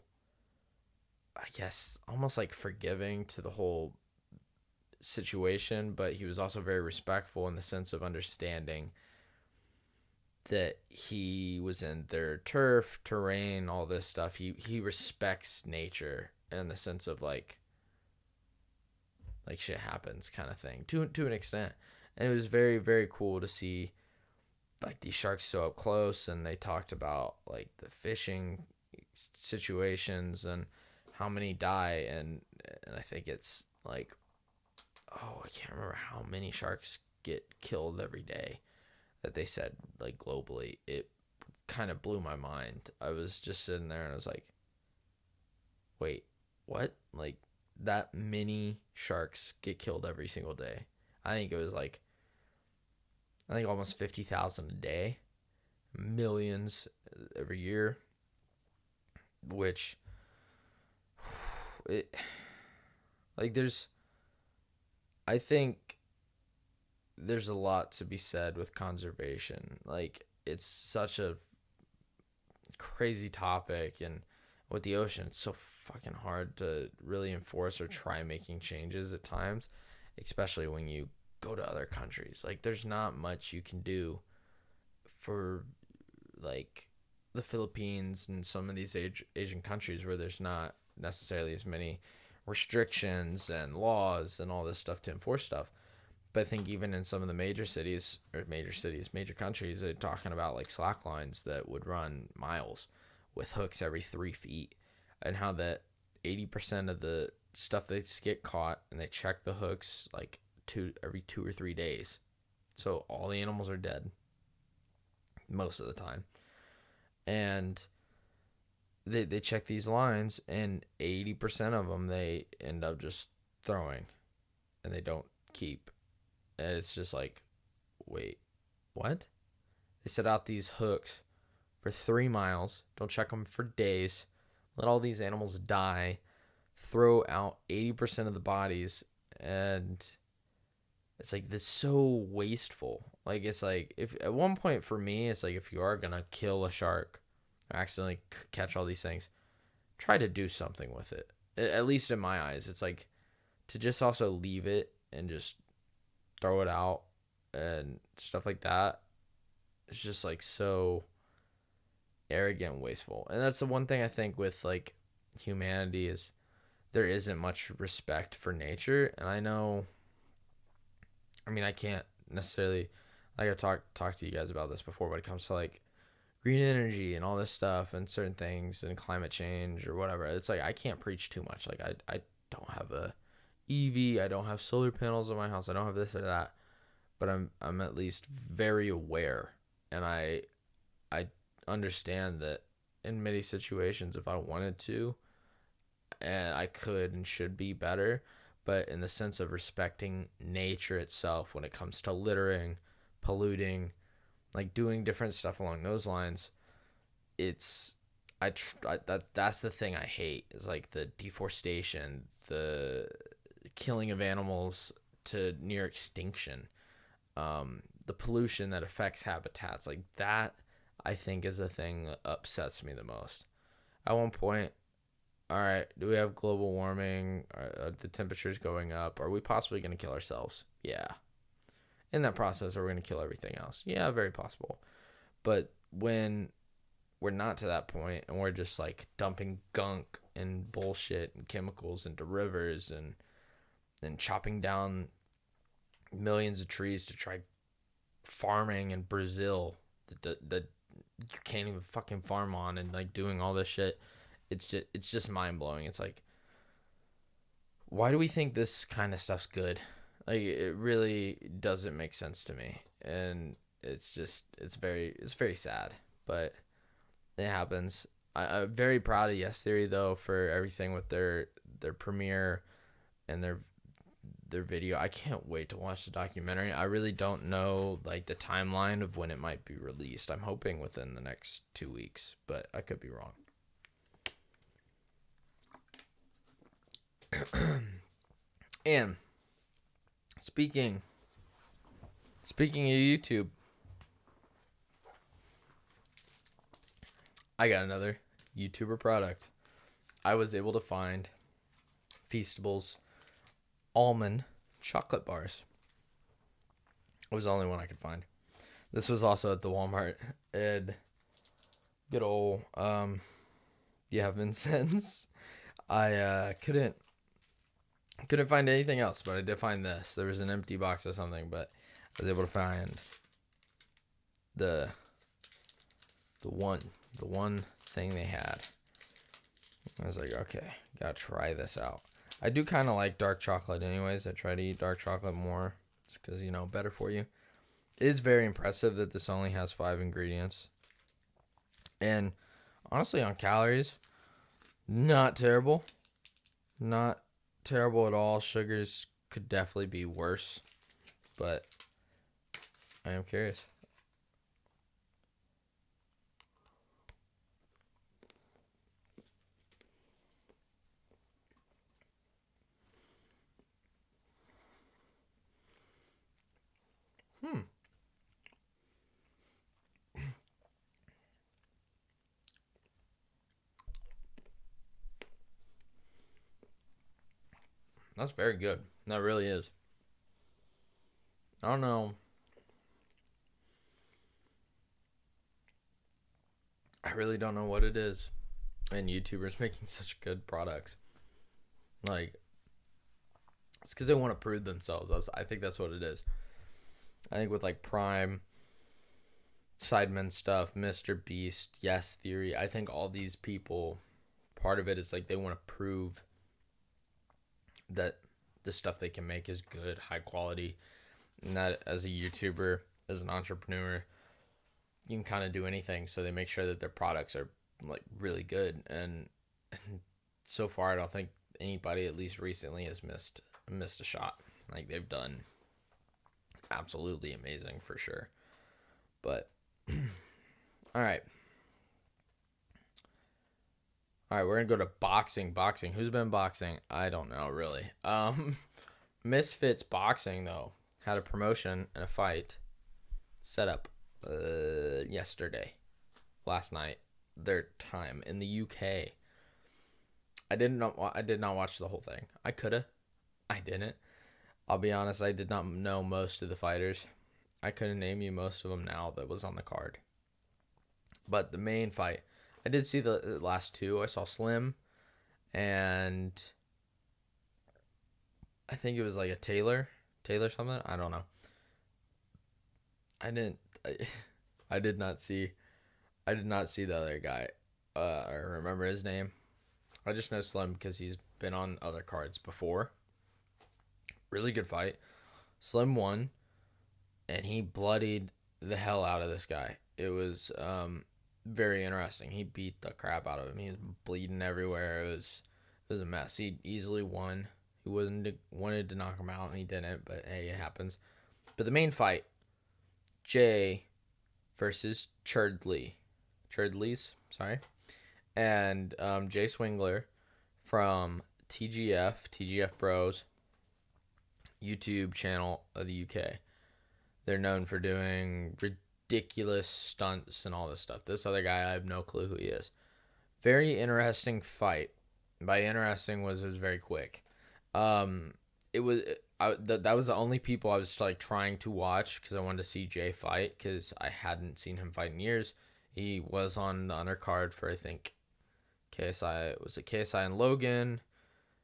I guess, almost like forgiving to the whole situation, but he was also very respectful in the sense of understanding that he was in their terrain, all this stuff. He respects nature in the sense of like shit happens kind of thing to an extent. And it was very, very cool to see like these sharks so up close, and they talked about like the fishing situations and how many die, and I think it's like, oh, I can't remember how many sharks get killed every day that they said like globally. It kind of blew my mind. I was just sitting there and I was like, wait, what? Like that many sharks get killed every single day? I think it was like, I think almost 50,000 a day, millions every year, which like I think there's a lot to be said with conservation. Like it's such a crazy topic, and with the ocean, it's so fucking hard to really enforce or try making changes at times, especially when you go to other countries. Like there's not much you can do for like the Philippines and some of these Asian countries where there's not necessarily as many restrictions and laws and all this stuff to enforce stuff. But I think even in some of the major countries, they're talking about like slack lines that would run miles with hooks every 3 feet, and how that 80% of the stuff that get caught, and they check the hooks like every 2 or 3 days. So all the animals are dead most of the time. And they check these lines, and 80% of them they end up just throwing, and they don't keep. And it's just like, wait, what? They set out these hooks for 3 miles, don't check them for days, let all these animals die, throw out 80% of the bodies, and it's like, this so wasteful. Like, it's like, if at one point for me, it's like, if you are gonna kill a shark or accidentally catch all these things, try to do something with it. At least in my eyes, it's like, to just also leave it and just throw it out and stuff like that, it's just like so arrogant and wasteful. And that's the one thing I think with like humanity, is there isn't much respect for nature. And I know, I mean, I can't necessarily, like, I've talked to you guys about this before when it comes to like green energy and all this stuff and certain things and climate change or whatever. It's like, I can't preach too much. Like, I don't have a EV, I don't have solar panels in my house, I don't have this or that, but I'm at least very aware, and I understand that in many situations, if I wanted to, and I could and should be better, but in the sense of respecting nature itself, when it comes to littering, polluting, like doing different stuff along those lines, it's that's the thing I hate, is like the deforestation, the killing of animals to near extinction, the pollution that affects habitats, like that, I think is the thing that upsets me the most. At one point, all right, do we have global warming? Are the temperatures going up? Are we possibly going to kill ourselves? Yeah. In that process, are we going to kill everything else? Yeah, very possible. But when we're not to that point, and we're just like dumping gunk and bullshit and chemicals into rivers, and chopping down millions of trees to try farming in Brazil that you can't even fucking farm on, and like doing all this shit, it's just mind blowing. It's like, why do we think this kind of stuff's good? Like, it really doesn't make sense to me, and it's very sad, but it happens. I'm very proud of Yes Theory though, for everything with their premiere and their video. I can't wait to watch the documentary. I really don't know like the timeline of when it might be released. I'm hoping within the next 2 weeks, but I could be wrong. And speaking of YouTube, I got another YouTuber product. I was able to find Feastables almond chocolate bars. It was the only one I could find. This was also at the Walmart. And good old Vincennes. I couldn't find anything else, but I did find this. There was an empty box or something, but I was able to find the one thing they had. I was like, okay, gotta try this out. I do kind of like dark chocolate anyways. I try to eat dark chocolate more just because, better for you. It is very impressive that this only has 5 ingredients. And honestly, on calories, not terrible. Not terrible at all. Sugars could definitely be worse, but I am curious. That's very good. That really is. I don't know. I really don't know what it is. And YouTubers making such good products. Like, it's because they want to prove themselves. I think that's what it is. I think with like Prime, Sidemen stuff, Mr. Beast, Yes Theory, I think all these people, part of it is like they want to prove that the stuff they can make is good, high quality, and that as a YouTuber, as an entrepreneur, you can kind of do anything. So they make sure that their products are like really good, and so far I don't think anybody, at least recently, has missed a shot. Like they've done absolutely amazing for sure. But all right. All right, we're gonna go to boxing. Boxing. Who's been boxing? I don't know really. Misfits Boxing though had a promotion and a fight set up yesterday, last night, their time in the UK. I did not watch the whole thing. I coulda, I didn't. I'll be honest. I did not know most of the fighters. I couldn't name you most of them now that was on the card. But the main fight, I did see the last two. I saw Slim, and I think it was like a Taylor something. I don't know. I didn't. I did not see. I did not see the other guy. I remember his name. I just know Slim because he's been on other cards before. Really good fight. Slim won, and he bloodied the hell out of this guy. It was very interesting. He beat the crap out of him. He was bleeding everywhere. It was a mess. He easily won. He wanted to knock him out, and he didn't. But hey, it happens. But the main fight, Jay versus Churdleys, sorry, and Jay Swingler from TGF Bros YouTube channel of the UK. They're known for doing ridiculous stunts and all this stuff. This other guy, I have no clue who he is. Very interesting fight. By interesting it was very quick. It was that was the only people I was like trying to watch because I wanted to see Jay fight because I hadn't seen him fight in years. He was on the undercard for I think KSI. Was it KSI and Logan?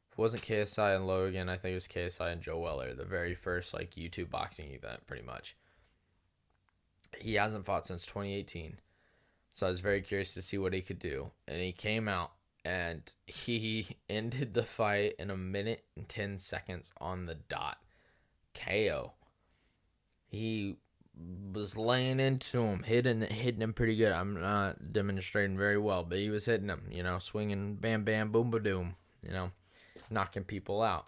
If it wasn't KSI and Logan, I think it was KSI and Joe Weller, the very first like YouTube boxing event, pretty much. He hasn't fought since 2018, so I was very curious to see what he could do. And he came out and he ended the fight in 1 minute and 10 seconds on the dot. KO. He was laying into him, hitting him pretty good. I'm not demonstrating very well, but he was hitting him, swinging bam, bam, boom, ba-doom, knocking people out,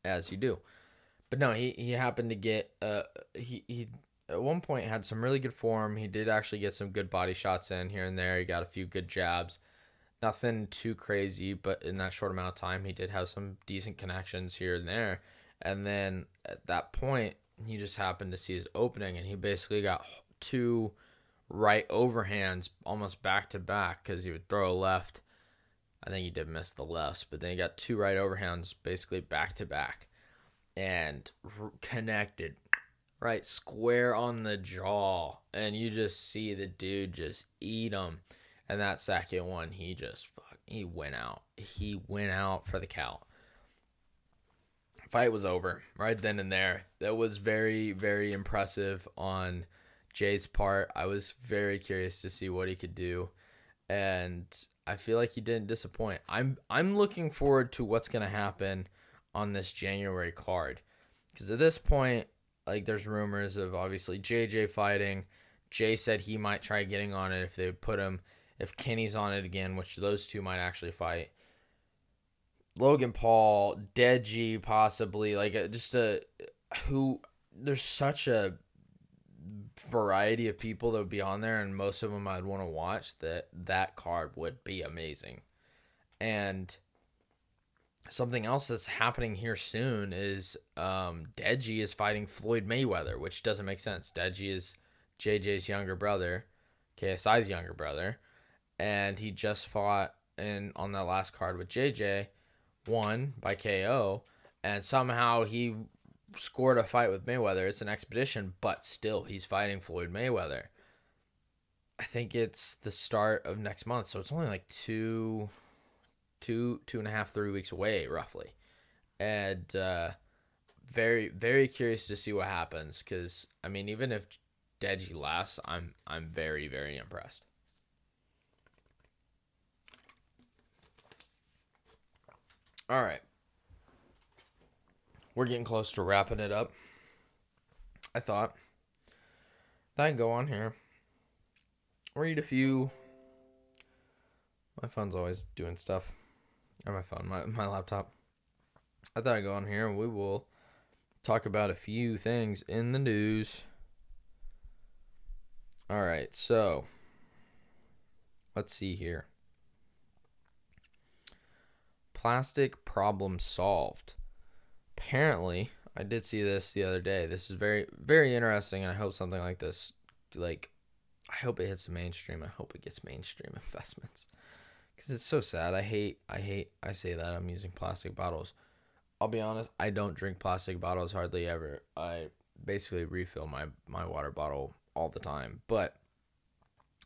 as you do. But no, he happened to get, he at one point had some really good form. He did actually get some good body shots in here and there. He got a few good jabs. Nothing too crazy, but in that short amount of time, he did have some decent connections here and there. And then at that point, he just happened to see his opening, and he basically got two right overhands almost back to back because he would throw a left. I think he did miss the lefts, but then he got two right overhands basically back to back and connected right square on the jaw. And you just see the dude just eat him. And that second one, he went out. He went out for the count. Fight was over right then and there. That was very, very impressive on Jay's part. I was very curious to see what he could do, and I feel like he didn't disappoint. I'm looking forward to what's gonna happen on this January card, because at this point, like, there's rumors of obviously JJ fighting. Jay said he might try getting on it if they put him, if Kenny's on it again, which those two might actually fight. Logan Paul, Deji, possibly, like there's such a variety of people that would be on there, and most of them I'd want to watch. That card would be amazing. And something else that's happening here soon is Deji is fighting Floyd Mayweather, which doesn't make sense. Deji is JJ's younger brother, KSI's younger brother, and he just fought on that last card with JJ, won by KO, and somehow he scored a fight with Mayweather. It's an expedition, but still, he's fighting Floyd Mayweather. I think it's the start of next month, so it's only like two and a half, 3 weeks away, roughly. And very, very curious to see what happens, because I mean, even if Deji lasts, I'm very, very impressed. All right. We're getting close to wrapping it up. I thought I'd go on here, read a few My phone's always doing stuff. Or my laptop. I thought I'd go on here and we will talk about a few things in the news. All right, so let's see here. Plastic problem solved. Apparently, I did see this the other day. This is very, very interesting, and I hope something like this, I hope it hits the mainstream. I hope it gets mainstream investments. Because it's so sad. I say that I'm using plastic bottles. I'll be honest, I don't drink plastic bottles hardly ever. I basically refill my water bottle all the time. But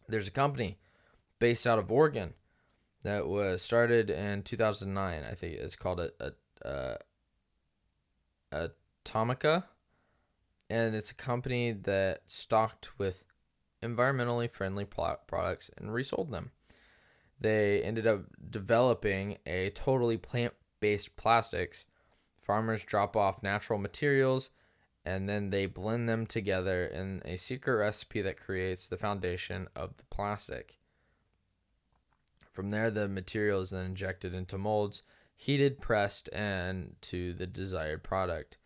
there's a company based out of Oregon that was started in 2009. I think it's called Atomica. And it's a company that stocked with environmentally friendly products and resold them. They ended up developing a totally plant-based plastics. Farmers drop off natural materials and then they blend them together in a secret recipe that creates the foundation of the plastic. From there, the material is then injected into molds, heated, pressed, and to the desired product.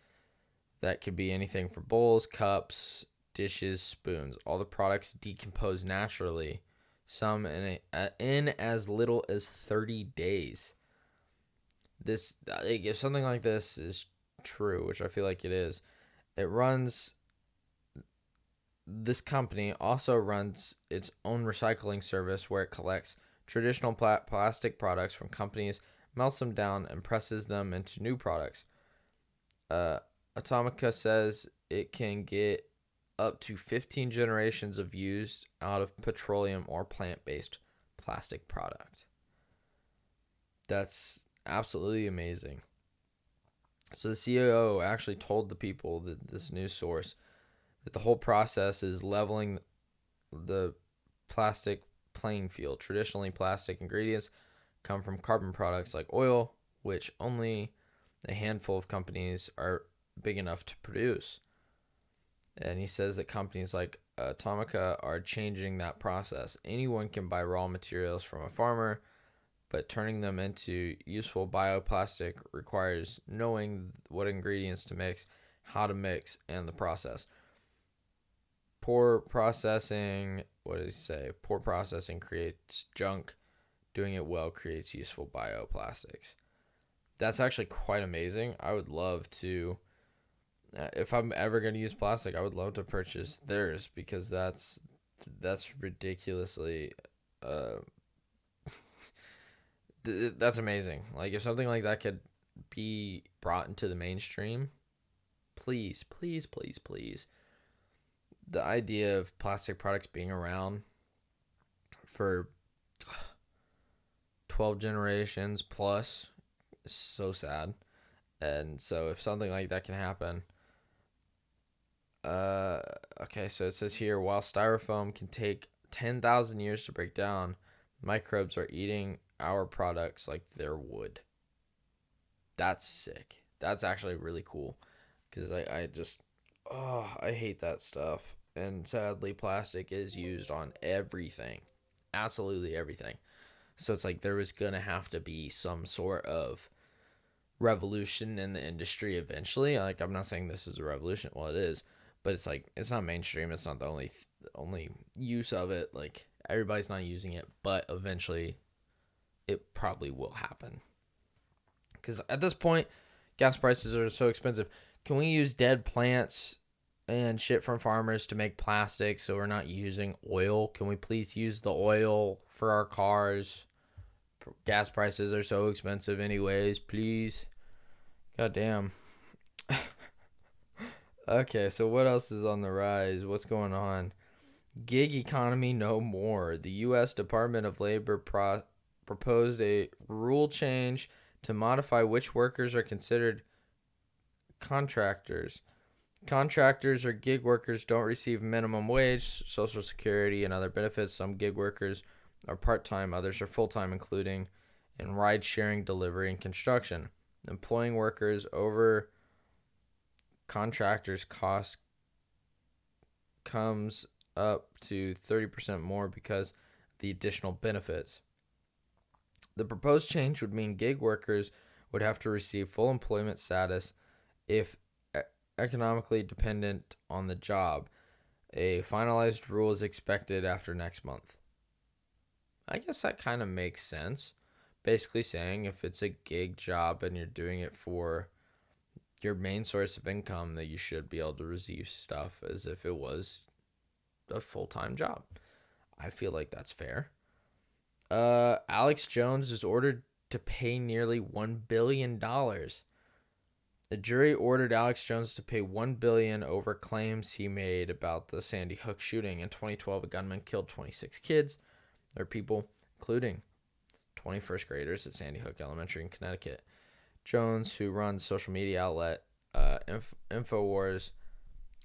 That could be anything from bowls, cups, dishes, spoons. All the products decompose naturally, some in as little as 30 days. If something like this is true, which I feel like it is, this company also runs its own recycling service where it collects traditional plastic products from companies, melts them down, and presses them into new products. Atomica says it can get up to 15 generations of use out of petroleum or plant-based plastic product. That's absolutely amazing. So the CEO actually told the people, this news source, that the whole process is leveling the plastic playing field. Traditionally, plastic ingredients come from carbon products like oil, which only a handful of companies are big enough to produce. And he says that companies like Atomica are changing that process. Anyone can buy raw materials from a farmer, but turning them into useful bioplastic requires knowing what ingredients to mix, how to mix, and the process. Poor processing creates junk. Doing it well creates useful bioplastics. That's actually quite amazing. I would love to, if I'm ever going to use plastic, I would love to purchase theirs because that's ridiculously, that's amazing. Like if something like that could be brought into the mainstream, please, please, please, please. The idea of plastic products being around for 12 generations plus is so sad. And so if something like that can happen, okay, so it says here, while styrofoam can take 10,000 years to break down, microbes are eating our products like they're wood. That's sick. That's actually really cool because I hate that stuff. And sadly, plastic is used on everything. Absolutely everything. So it's like there was going to have to be some sort of revolution in the industry eventually. Like, I'm not saying this is a revolution. Well, it is. But it's like, it's not mainstream. It's not the only use of it. Like, everybody's not using it. But eventually, it probably will happen. Because at this point, gas prices are so expensive. Can we use dead plants and shit from farmers to make plastic so we're not using oil? Can we please use the oil for our cars? Gas prices are so expensive anyways, please. Goddamn. Okay, so what else is on the rise? What's going on? Gig economy no more. The U.S. Department of Labor proposed a rule change to modify which workers are considered contractors. Contractors or gig workers don't receive minimum wage, Social Security, and other benefits. Some gig workers are part-time, others are full-time, including in ride-sharing, delivery, and construction. Employing workers over contractors' cost comes up to 30% more because of the additional benefits. The proposed change would mean gig workers would have to receive full employment status if economically dependent on the job. A finalized rule is expected after next month. I guess that kind of makes sense. Basically saying if it's a gig job and you're doing it for your main source of income, that you should be able to receive stuff as if it was a full-time job. I feel like that's fair. Alex Jones is ordered to pay nearly $1 billion. The jury ordered Alex Jones to pay $1 billion over claims he made about the Sandy Hook shooting. In 2012, a gunman killed 26 kids, or people, including 20 first graders at Sandy Hook Elementary in Connecticut. Jones, who runs social media outlet InfoWars,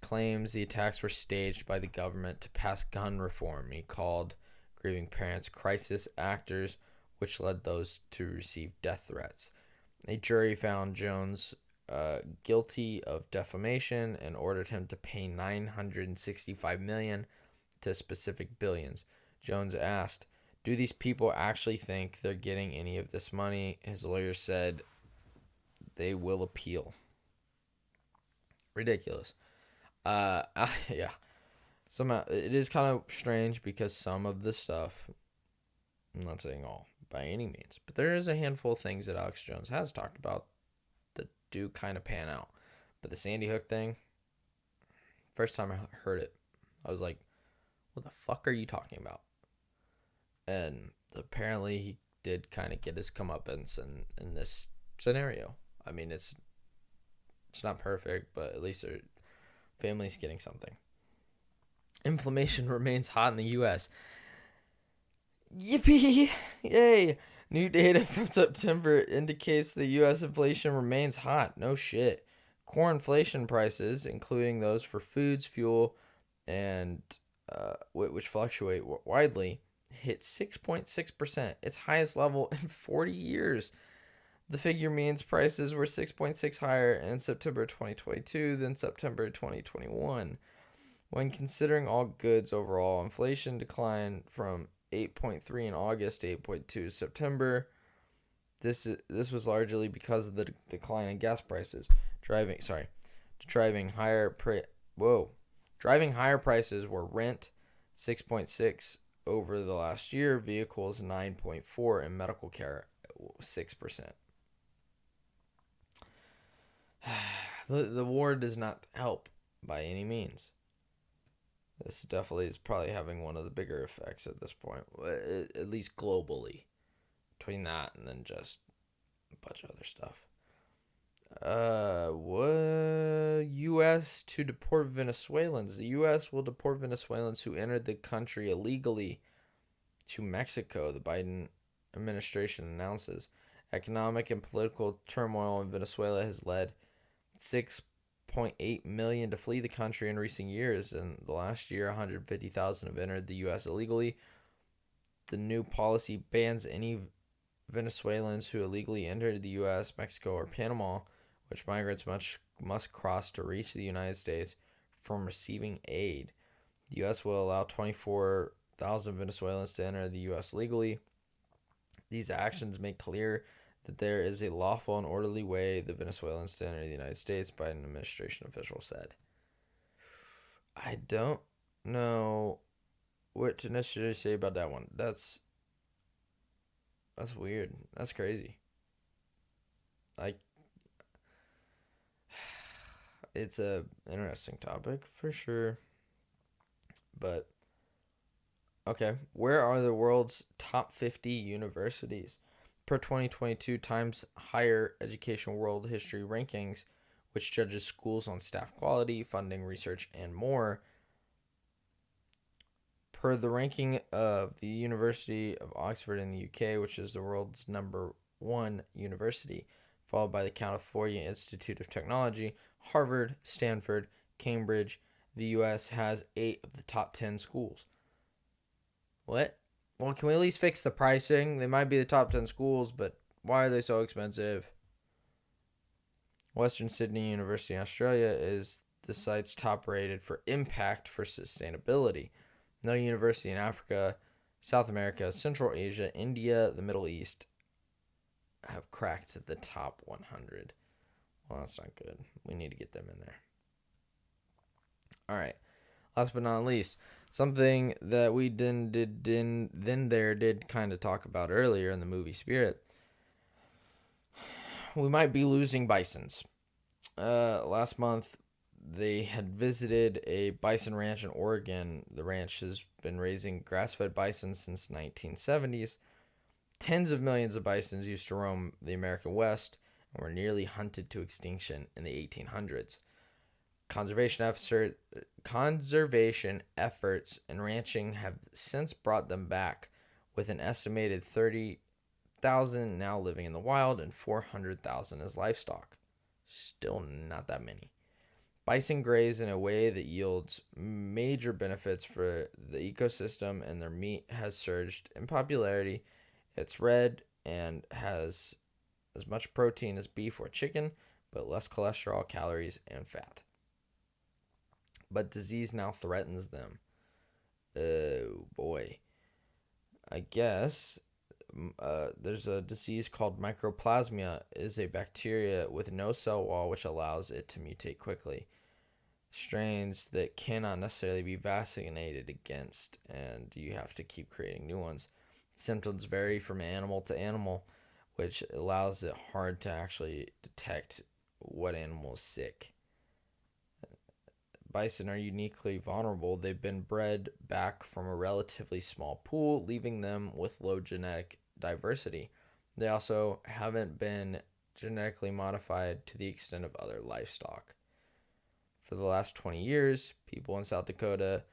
claims the attacks were staged by the government to pass gun reform. He called grieving parents crisis actors, which led those to receive death threats. A jury found Jones guilty of defamation and ordered him to pay $965 million to specific billions. Jones asked, "Do these people actually think they're getting any of this money?" His lawyer said they will appeal. Ridiculous. Yeah. Somehow it is kind of strange because some of the stuff, I'm not saying all by any means, but there is a handful of things that Alex Jones has talked about that do kind of pan out. But the Sandy Hook thing, first time I heard it, I was like, what the fuck are you talking about? And apparently he did kind of get his comeuppance in this scenario. I mean, it's not perfect, but at least their family's getting something. Inflation remains hot in the U.S. Yippee! Yay! New data from September indicates the U.S. inflation remains hot. No shit. Core inflation prices, including those for foods, fuel, and which fluctuate widely, hit 6.6%, its highest level in 40 years. The figure means prices were 6.6 higher in September 2022 than September 2021. When considering all goods overall, inflation declined from 8.3 in August to 8.2 in September. This was largely because of the decline in gas prices, driving higher prices were rent 6.6 over the last year, vehicles 9.4, and medical care 6%. The war does not help by any means. This definitely is probably having one of the bigger effects at this point, at least globally, between that and then just a bunch of other stuff. U.S. to deport Venezuelans. The U.S. will deport Venezuelans who entered the country illegally to Mexico, the Biden administration announces. Economic and political turmoil in Venezuela has led 6.8 million to flee the country in recent years. In the last year, 150,000 have entered the U.S. illegally. The new policy bans any Venezuelans who illegally entered the U.S., Mexico, or Panama, which migrants must cross to reach the United States, from receiving aid. The U.S. will allow 24,000 Venezuelans to enter the U.S. legally. These actions make clear that there is a lawful and orderly way the Venezuelans to enter the United States, Biden administration official said. I don't know what to necessarily say about that one. That's weird. That's crazy. It's a interesting topic for sure. But okay, where are the world's top 50 universities? Per 2022 Times Higher Education World History Rankings, which judges schools on staff quality, funding, research, and more. Per the ranking of the University of Oxford in the UK, which is the world's #1 university, followed by the California Institute of Technology, Harvard, Stanford, Cambridge. The U.S. has 8 of the top 10 schools. What? Well, can we at least fix the pricing? They might be the top 10 schools, but why are they so expensive? Western Sydney University in Australia is the site's top rated for impact for sustainability. No university in Africa South America, Central Asia, India, the Middle East have cracked the top 100. Well, that's not good. We need to get them in there. All right. Last but not least, something that we did kind of talk about earlier in the movie Spirit. We might be losing bisons. Last month, they had visited a bison ranch in Oregon. The ranch has been raising grass-fed bison since the 1970s. Tens of millions of bisons used to roam the American West and were nearly hunted to extinction in the 1800s. Conservation efforts and ranching have since brought them back, with an estimated 30,000 now living in the wild and 400,000 as livestock. Still not that many. Bison graze in a way that yields major benefits for the ecosystem, and their meat has surged in popularity. It's red and has as much protein as beef or chicken, but less cholesterol, calories, and fat. But disease now threatens them. Oh boy. I guess there's a disease called mycoplasma. Is a bacteria with no cell wall which allows it to mutate quickly. Strains that cannot necessarily be vaccinated against, and you have to keep creating new ones. Symptoms vary from animal to animal, which allows it hard to actually detect what animal is sick. Bison are uniquely vulnerable. They've been bred back from a relatively small pool, leaving them with low genetic diversity. They also haven't been genetically modified to the extent of other livestock. For the last 20 years, people in South Dakota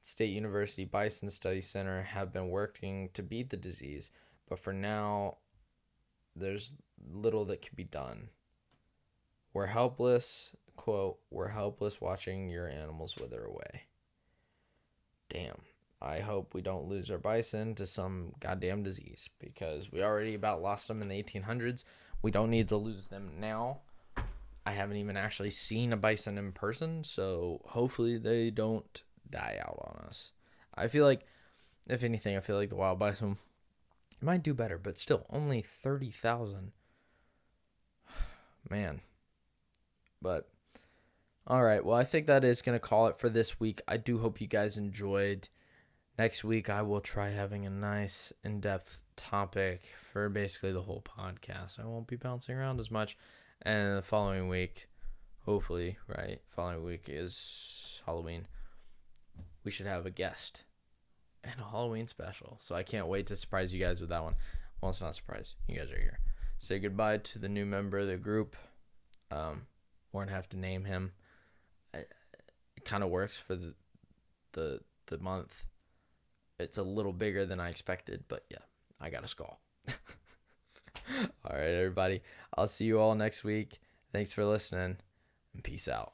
State University Bison Study Center have been working to beat the disease, but for now, there's little that can be done. We're helpless, quote, we're helpless watching your animals wither away. Damn. I hope we don't lose our bison to some goddamn disease, because we already about lost them in the 1800s. We don't need to lose them now. I haven't even actually seen a bison in person, so hopefully they don't die out on us. I feel like, if anything, I feel like the wild bison might do better, but still, only 30,000. Man. But, alright, well, I think that is going to call it for this week. I do hope you guys enjoyed. Next week, I will try having a nice, in-depth topic for basically the whole podcast. I won't be bouncing around as much. And the following week, hopefully, right? Following week is Halloween. We should have a guest and a Halloween special. So I can't wait to surprise you guys with that one. Well, it's not a surprise. You guys are here. Say goodbye to the new member of the group. Won't have to name him. It kind of works for the month. It's a little bigger than I expected, but yeah, I got a skull. All right, everybody. I'll see you all next week. Thanks for listening, and peace out.